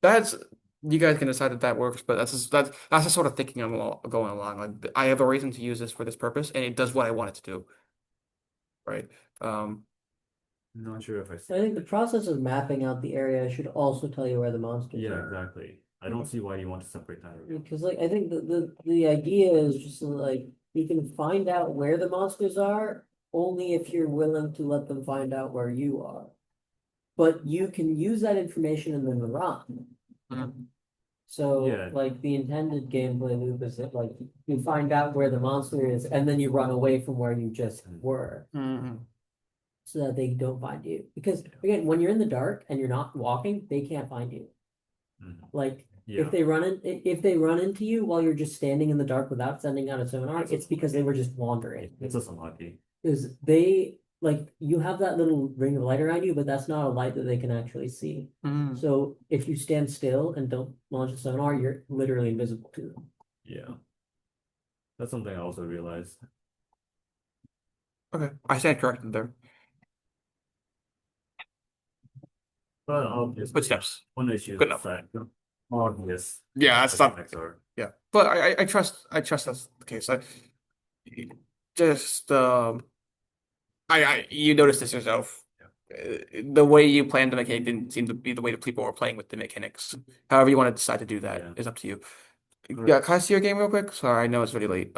That's you guys can decide if that works, but that's the sort of thinking going along. Like I have a reason to use this for this purpose, and it does what I want it to do, right? Um, I'm not sure if I I see. think the process of mapping out the area should also tell you where the monsters Yeah, are. exactly. I don't see why you want to separate that. Because like I think the idea is just like you can find out where the monsters are only if you're willing to let them find out where you are. But you can use that information and then run. mhm. So Yeah. like the intended gameplay loop is that like you find out where the monster is and then you run away from where you just were Mhm. so that they don't find you. Because again, when you're in the dark and you're not walking, they can't find you. Mhm. Like Yeah. if they run into you while you're just standing in the dark without sending out a sonar, it's because they were just wandering. It's just unlucky. Because they like you have that little ring of light around you, but that's not a light that they can actually see. Mhm. So if you stand still and don't launch a sonar, you're literally invisible to them. Yeah. That's something I also realized. Okay, I stand corrected there. But obviously, Footsteps. one issue Good is enough. that obvious Yeah, that's not. mechanics are. Yeah, but I trust that's the case. I just you noticed this yourself. The way you planned the mechanic didn't seem to be the way that people were playing with the mechanics. However you want to decide to do that Yeah. is up to you. Yeah, can I see your game real quick? Sorry, I know it's really late.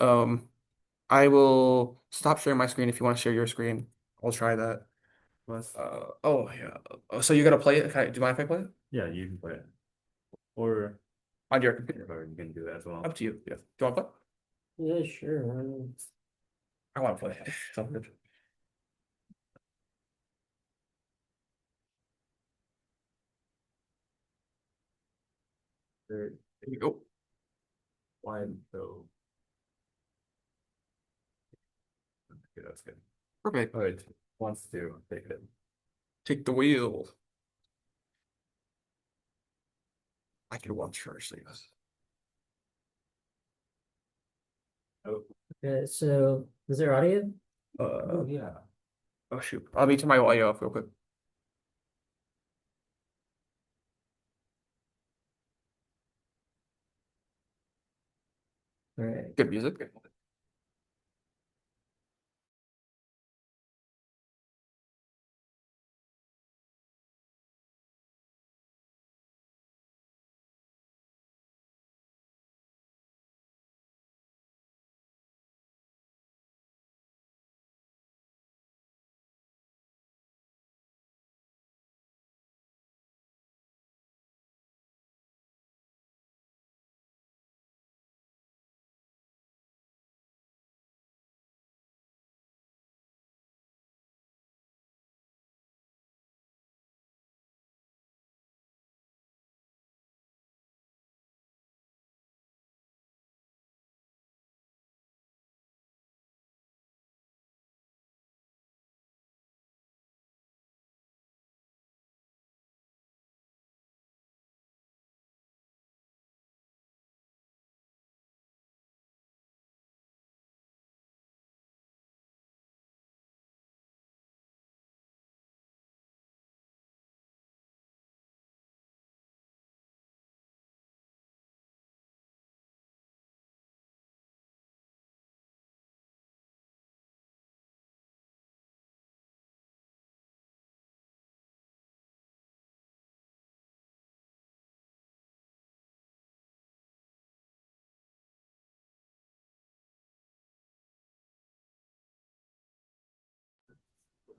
I will stop sharing my screen if you want to share your screen. I'll try that. Plus, Oh yeah. So you're gonna play it? Do you mind if I play it? yeah, you can play it. Or On your computer? or you can do that as well. Up to you. Yeah. Do you want to play? Yeah, sure. I want to play. Sounds good. There You go. why so okay, that's good. Perfect. All right. wants to take it. Take the wheel. I can watch first, I guess. Oh, Okay, so is there audio? oh yeah. Oh shoot. I'll be to my audio off real quick. All right. Good music.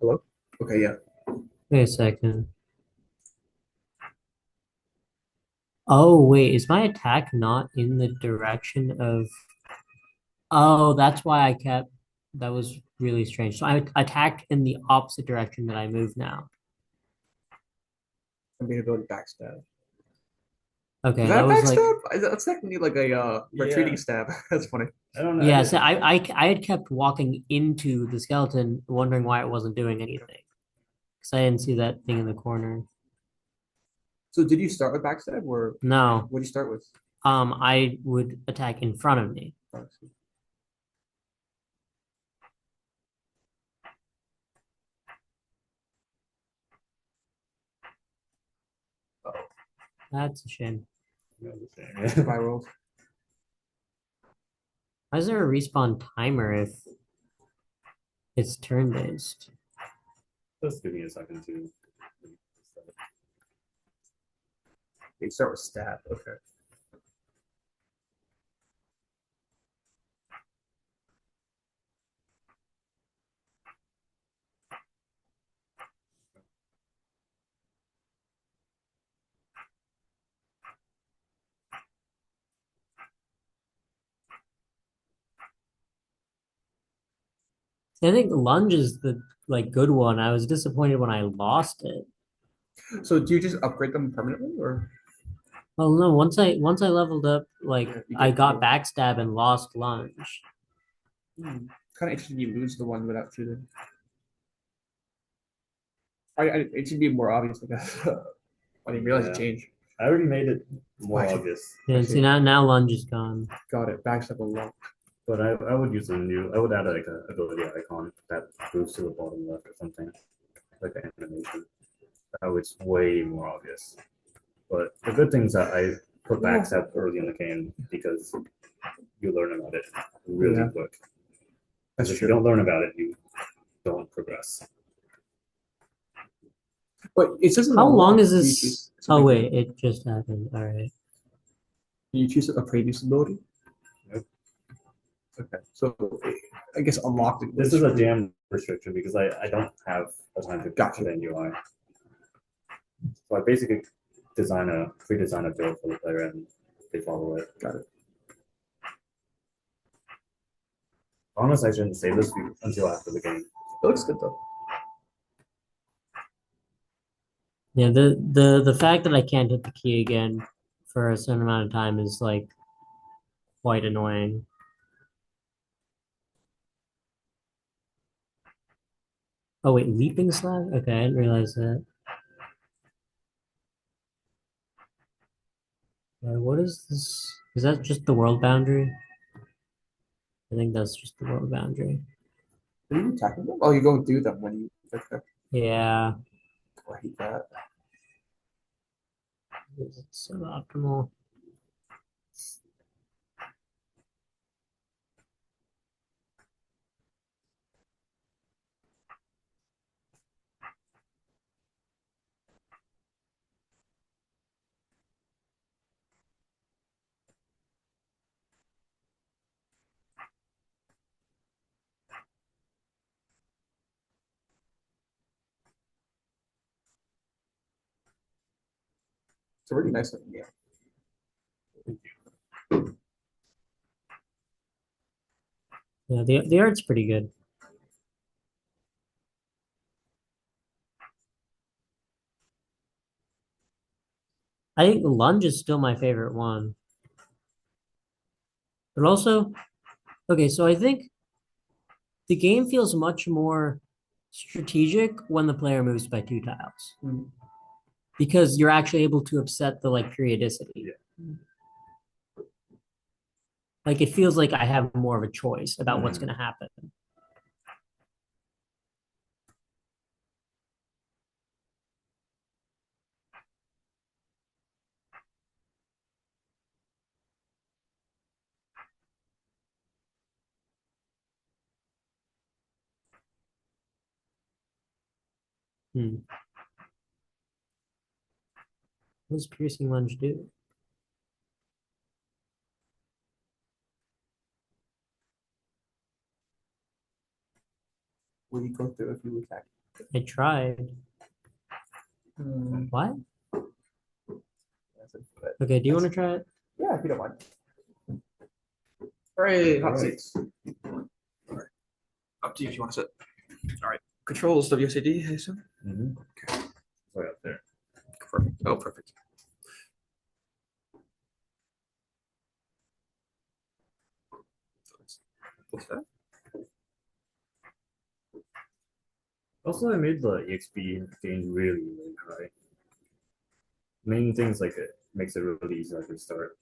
Hello? Okay, yeah. Wait a second. Oh, wait, is my attack not in the direction of... Oh, that's why I kept... That was really strange. So I attacked in the opposite direction that I move now. I'm being able to backstab. Is Okay, that that a was like... backstab? That's technically like a retreating Yeah. stab. That's funny. I don't know. Yeah, so I had kept walking into the skeleton, wondering why it wasn't doing anything. Because I didn't see that thing in the corner. So did you start with backstab or No, what did you start with? I would attack in front of me. That's a shame. Spiral. Why is there a respawn timer if it's turn-based? Just give me a second to. You start with stab. Okay. I think lunge is the like good one. I was disappointed when I lost it. So do you just upgrade them permanently or Well, no, once I leveled up, like you I get got more? backstab and lost lunge. Kind of interesting you lose the one without shooting. It should be more obvious, I guess. I didn't realize it Yeah. changed. I already made it more I see. obvious, Yeah, see now lunge is gone. Got it. Backstab a lot. but I would use a new. I would add like a ability icon that moves to the bottom left or something, like an animation. That was way more obvious. But the good thing is that I put backstab early in the game because you learn about it really Yeah. quick. That's If true. you don't learn about it, you don't progress. But it doesn't How long unlock. is Do you this? choose Oh something wait, different? it just happened. All right. Do you choose a previous ability? Nope. Okay. So I guess unlocked it. This is a jam restriction because I don't have a time to Gotcha. put in UI. So I basically pre-design a build for the player and they follow it. Got it. Honestly, I shouldn't say this until after the game. It looks good though. Yeah, the fact that I can't hit the key again for a certain amount of time is like quite annoying. Oh wait, leaping slab? Okay, I didn't realize that. What is this? Is that just the world boundary? I think that's just the world boundary. Are you attacking them? Oh, you're going through them when you. Okay. Yeah, Oh, I hate that. it's suboptimal. It's a really nice looking game. Yeah, the art's pretty good. I think lunge is still my favorite one. But also, okay, so I think the game feels much more strategic when the player moves by 2 tiles. Because you're actually able to upset the like periodicity. Like it feels like I have more of a choice about what's going to happen. Hmm. What does piercing lunge do? Will you go through if you attack? I tried. What? Okay, do you want to try it? Yeah, if you don't mind. Hooray, hot Alright. seats. All right. Up to you if you want to sit. All right. Controls WSAD, I assume? Okay. Right up there. Perfect. Oh, perfect. What's that? Also, I made the EXP gain really, really high. Main things like it makes it really easy to start.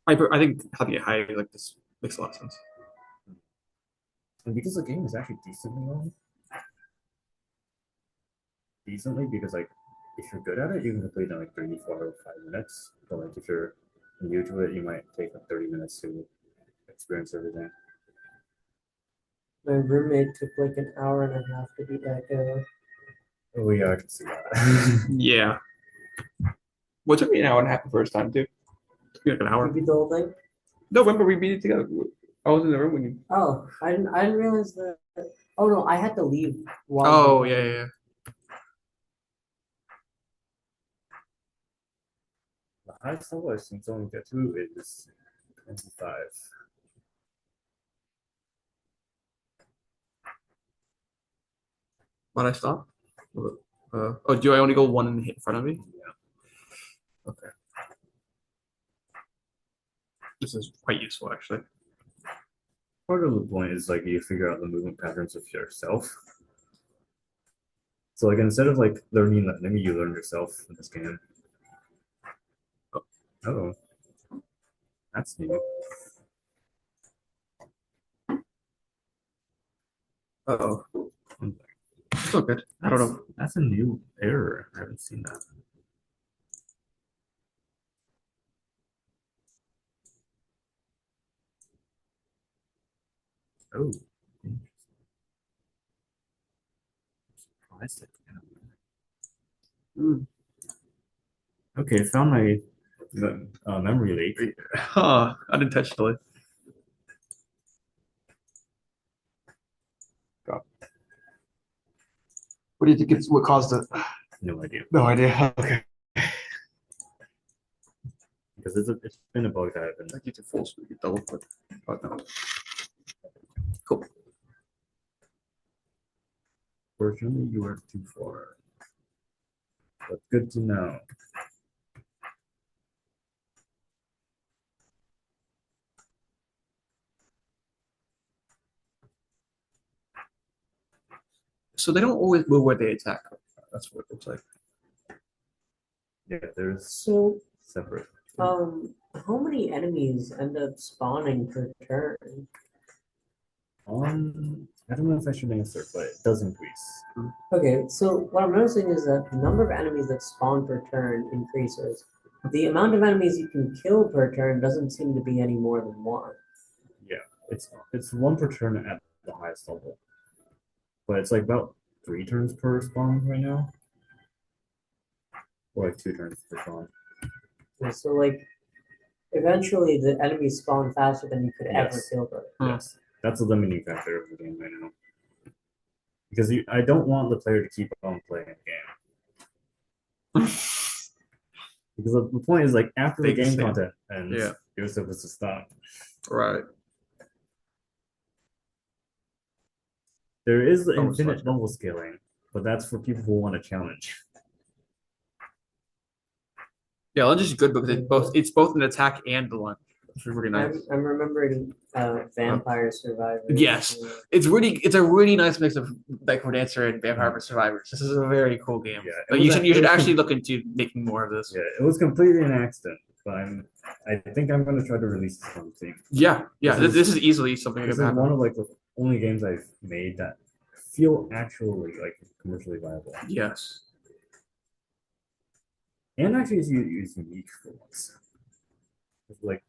I think having it high like this makes a lot of sense. And because the game is actually decently, because like if you're good at it, you can complete it in like 3, 4, or 5 minutes. But like if you're new to it, you might take like 30 minutes to experience everything. My roommate took like an hour and a half to beat that go. Oh yeah, I can see that. Yeah. Well, it took me an hour and a half the first time too. Took me like an hour. You beat the whole thing? No, remember we beat it together. I was in the room when you. Oh, I didn't realize that. Oh no, I had to leave while you Oh were yeah, playing. yeah, yeah. The highest level I've seen someone get to is 25. Why'd I stop? Oh, do I only go one and hit in front of me? Yeah. Okay. This is quite useful actually. Part of the point is like you figure out the movement patterns of yourself. So like instead of like learning the enemy, you learn yourself in this game. Oh, that's new. Uh-oh. It's all good. I don't know. That's a new error. I haven't seen that. Oh, surprised it. Okay, found my memory leak. Huh, unintentionally. God. What do you think it's what caused it? No idea. No idea. Okay. Because it's been a bug that I've been. I get to full speed, double click. Oh, no. Cool. Fortunately, you are too far. But good to know. so they don't always move where they attack. That's what it looks like. Yeah, there's So, separate. how many enemies end up spawning per turn? I don't know if I should answer, but it does increase. Okay, so what I'm noticing is that the number of enemies that spawn per turn increases. The amount of enemies you can kill per turn doesn't seem to be any more than one. Yeah, it's one per turn at the highest level, but it's like about 3 turns per spawn right now, or like 2 turns per spawn. And so like eventually the enemies spawn faster than you could ever Yes. kill them. Yes, that's a limiting factor of the game right now. Because I don't want the player to keep on playing the game. Because the point is like after the game content ends, Yeah. you're supposed to stop. Right. There is Almost infinite like level scaling, but that's for people who want a challenge. Yeah, lunge is good because it's both an attack and the lunge, which is really nice. I'm remembering Vampire Survivors. Yes, it's a really nice mix of Backward Dancer and Vampire Survivors. This is a very cool game. Yeah, But you should actually look into making more of this. Yeah, it was completely an accident, but I think I'm gonna try to release this on Steam. Yeah, this is easily something This that is could one happen. of like the only games I've made that feel actually like commercially viable. Yes. And actually is unique for once. It's like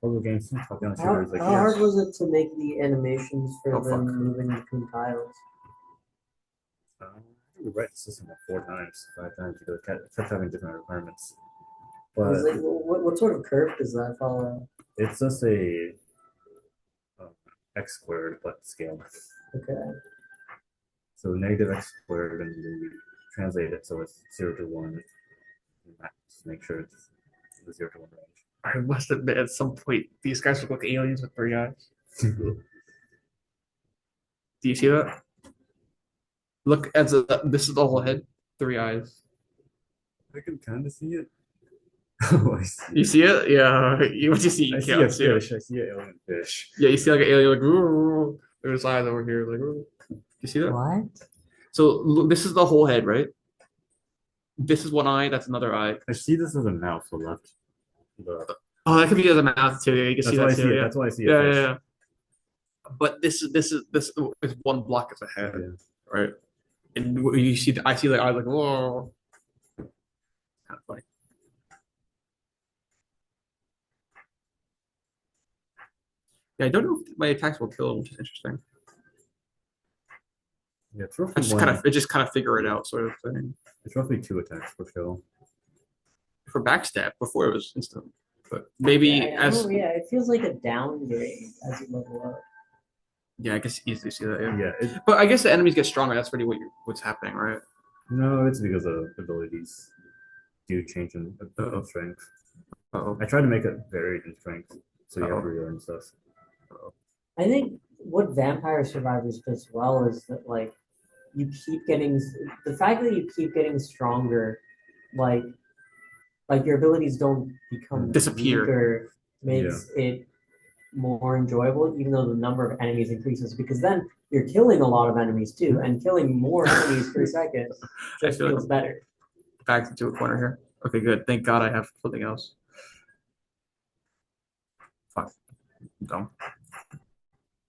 other games, top down How, shooters, like how hard was it to make the animations for Oh, them fuck. moving between tiles? we write the system like 4 times, 5 times because it kept having different requirements. Was But it, what sort of curve does that follow? it's just a x squared but scale. Okay. So negative x squared, and then we translate it so it's 0 to 1. Just make sure it's the 0 to 1 range. I must admit, at some point, these guys look like aliens with 3 eyes. Do you see that? Look at this is the whole head, 3 eyes. I can kind of see it. Oh, I see. You see it? Yeah. What you see? You I see can't a see it. fish. I see an alien fish. Yeah, you see like an alien, like, ooh, there's eyes over here, like, ooh. You see that? What? So look, this is the whole head, right? This is one eye. That's another eye. I see this as a mouth, the left. Oh, that could be as a mouth too. Yeah, you can That's see why that I see too. it. Yeah. That's why I see Yeah, a yeah, fish. yeah. But this is one block as a head, Yeah. right? And you see, I see the eye like, whoa. Kind of funny. Yeah, I don't know if my attacks will kill him, which is interesting. Yeah, it's I roughly just one. kind of figure it out, sort of thing. It's roughly 2 attacks per kill. For backstab, before it was instant, but maybe Yeah, as it feels like a downgrade as you level up. yeah, I guess you easily see that. Yeah, Yeah. but I guess the enemies get stronger. That's really what's happening, right? No, it's because of abilities do change in Uh-oh. strength. Uh-oh. I tried to make it varied in strength, so you have Uh-oh. to relearn stuff. I think what Vampire Survivors does well is that like you keep getting the fact that you keep getting stronger, like your abilities don't become Disappear. weaker, makes it more enjoyable, even though the number of enemies increases, because then you're killing a lot of enemies too, and killing more enemies per second just feel like feels better. Back into a corner here. Okay, good. Thank God I have something else. Fuck. I'm dumb.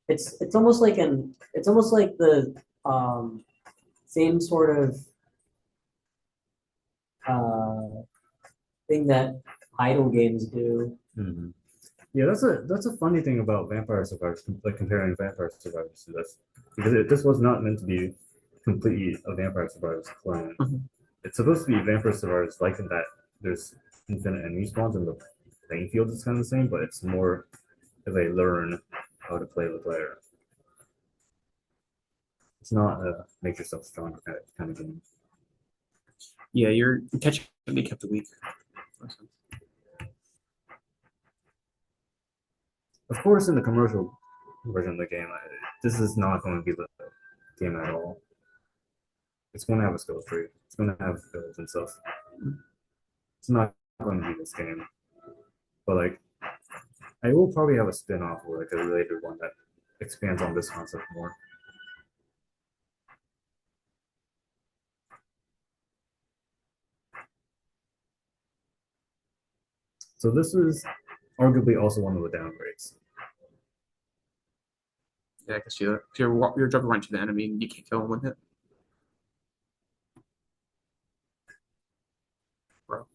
It's almost like the same sort of thing that idle games do. Mm-hmm. Yeah, that's a funny thing about Vampire Survivors, like comparing Vampire Survivors to this, because this was not meant to be completely a Vampire Survivors clone. Mm-hmm. It's supposed to be Vampire Survivors, like in that there's infinite enemy spawns and the playing field is kind of the same, but it's more if they learn how to play the player. It's not a make yourself stronger kind of game. Yeah, you're catching me kept weak. Of course, in the commercial version of the game, this is not going to be the game at all. It's going to have a skill tree. It's going to have builds and stuff. It's not going to be this game. But like, I will probably have a spin-off or like a related one that expands on this concept more. So this is arguably also one of the downgrades. Yeah, I can see that. If you're jumping right to the enemy and you can't kill him with it. Bro.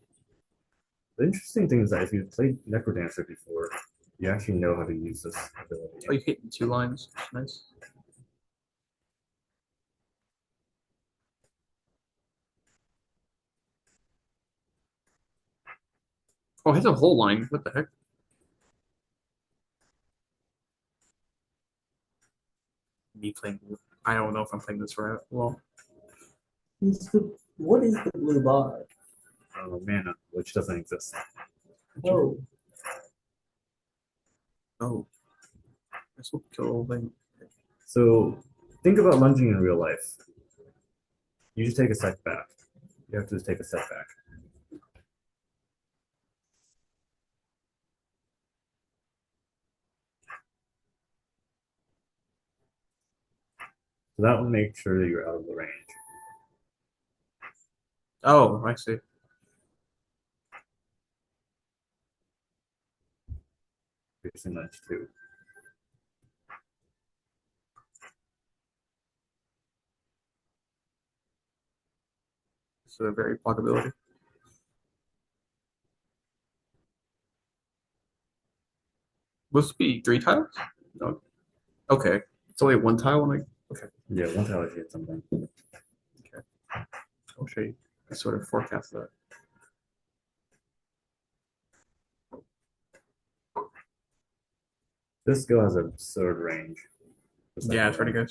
The interesting thing is that if you've played Necrodancer before, you actually know how to use this ability. Oh, you hit 2 lines. Nice. Oh, hit a whole line. What the heck? Me playing. I don't know if I'm playing this right. Well, What is the blue bar? Mana, which doesn't exist. Oh, oh. This will kill the whole thing. So think about lunging in real life. You just take a step back. You have to just take a step back. So that will make sure that you're out of the range. Oh, I see. Piercing lunge too. It's a very block ability. Will this be 3 tiles? No. Okay. It's only 1 tile. Okay. Yeah, one tile if you hit something. Okay. I'll show you. I sort of forecast that. This skill has absurd range. Yeah, it's pretty good.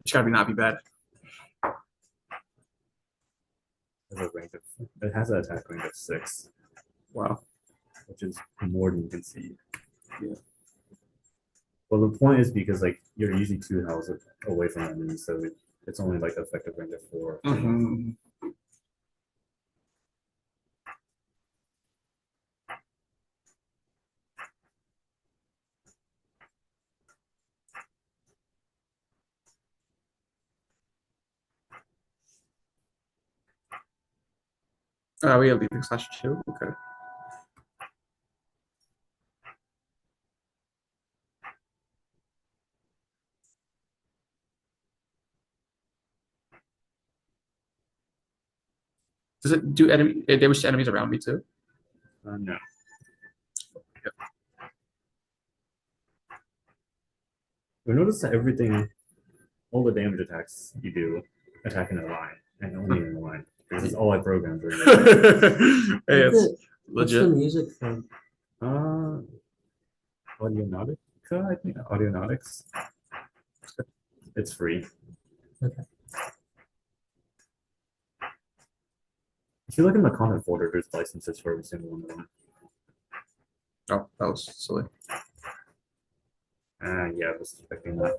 It's gotta not be bad. It has an attack range of 6. Wow. Which is more than you can see. Yeah. Well, the point is because like you're usually 2 houses away from enemies, so it's only like effective range of 4. Mm-hmm. We have leaving /2. Okay. Does it do damage to enemies around me too? No. Yep. We notice that everything, all the damage attacks you do, attack in a line, and only in a line. This is all I programmed during Hey, it's what's the legit. music from? Audionautica, I think. Audionautics. It's free. Okay. If you look in the content folder, there's licenses for every single one of them. Oh, that was silly. Yeah, I was expecting that.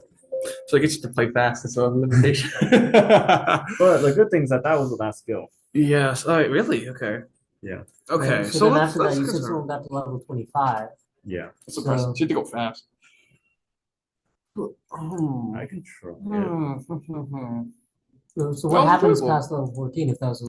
So it gets you to play fast. That's a limitation. But the good thing is that was the last skill. Yes. Oh, really? Okay. Yeah. Okay. So then after that, let's you said continue. someone got to level 25. Yeah. That's impressive. So- You have to go fast. I can try it. So what Well, happens enjoyable. past level 14 if that was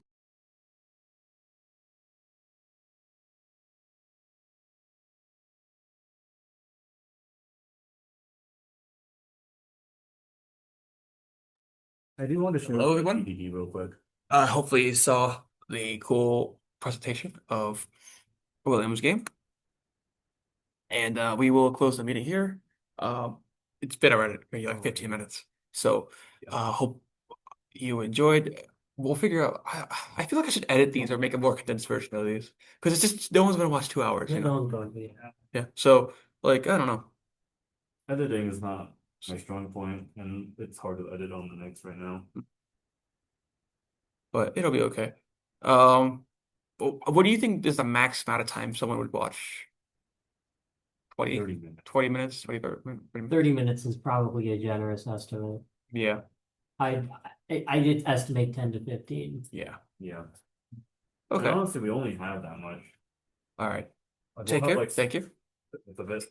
I do want to show Hello, everyone. TDD real quick. Hopefully you saw the cool presentation of William's game. And we will close the meeting here. It's been around maybe like 15 minutes. So hope you enjoyed. We'll figure out. I feel like I should edit these or make a more condensed version of these because it's just no one's gonna watch 2 hours. You no know? one's going to be. Yeah. So like I don't know. Editing is not my strong point, and it's hard to edit on the next right now. But it'll be okay. What do you think is the max amount of time someone would watch? 20, 30 minutes. 20 minutes, 20, 30 minutes? 30 minutes is probably a generous estimate. Yeah. I did estimate 10 to 15. Yeah. Yeah. Okay. And honestly, we only have that much. All right. Like, Take we'll have, care. like, Thank you. the best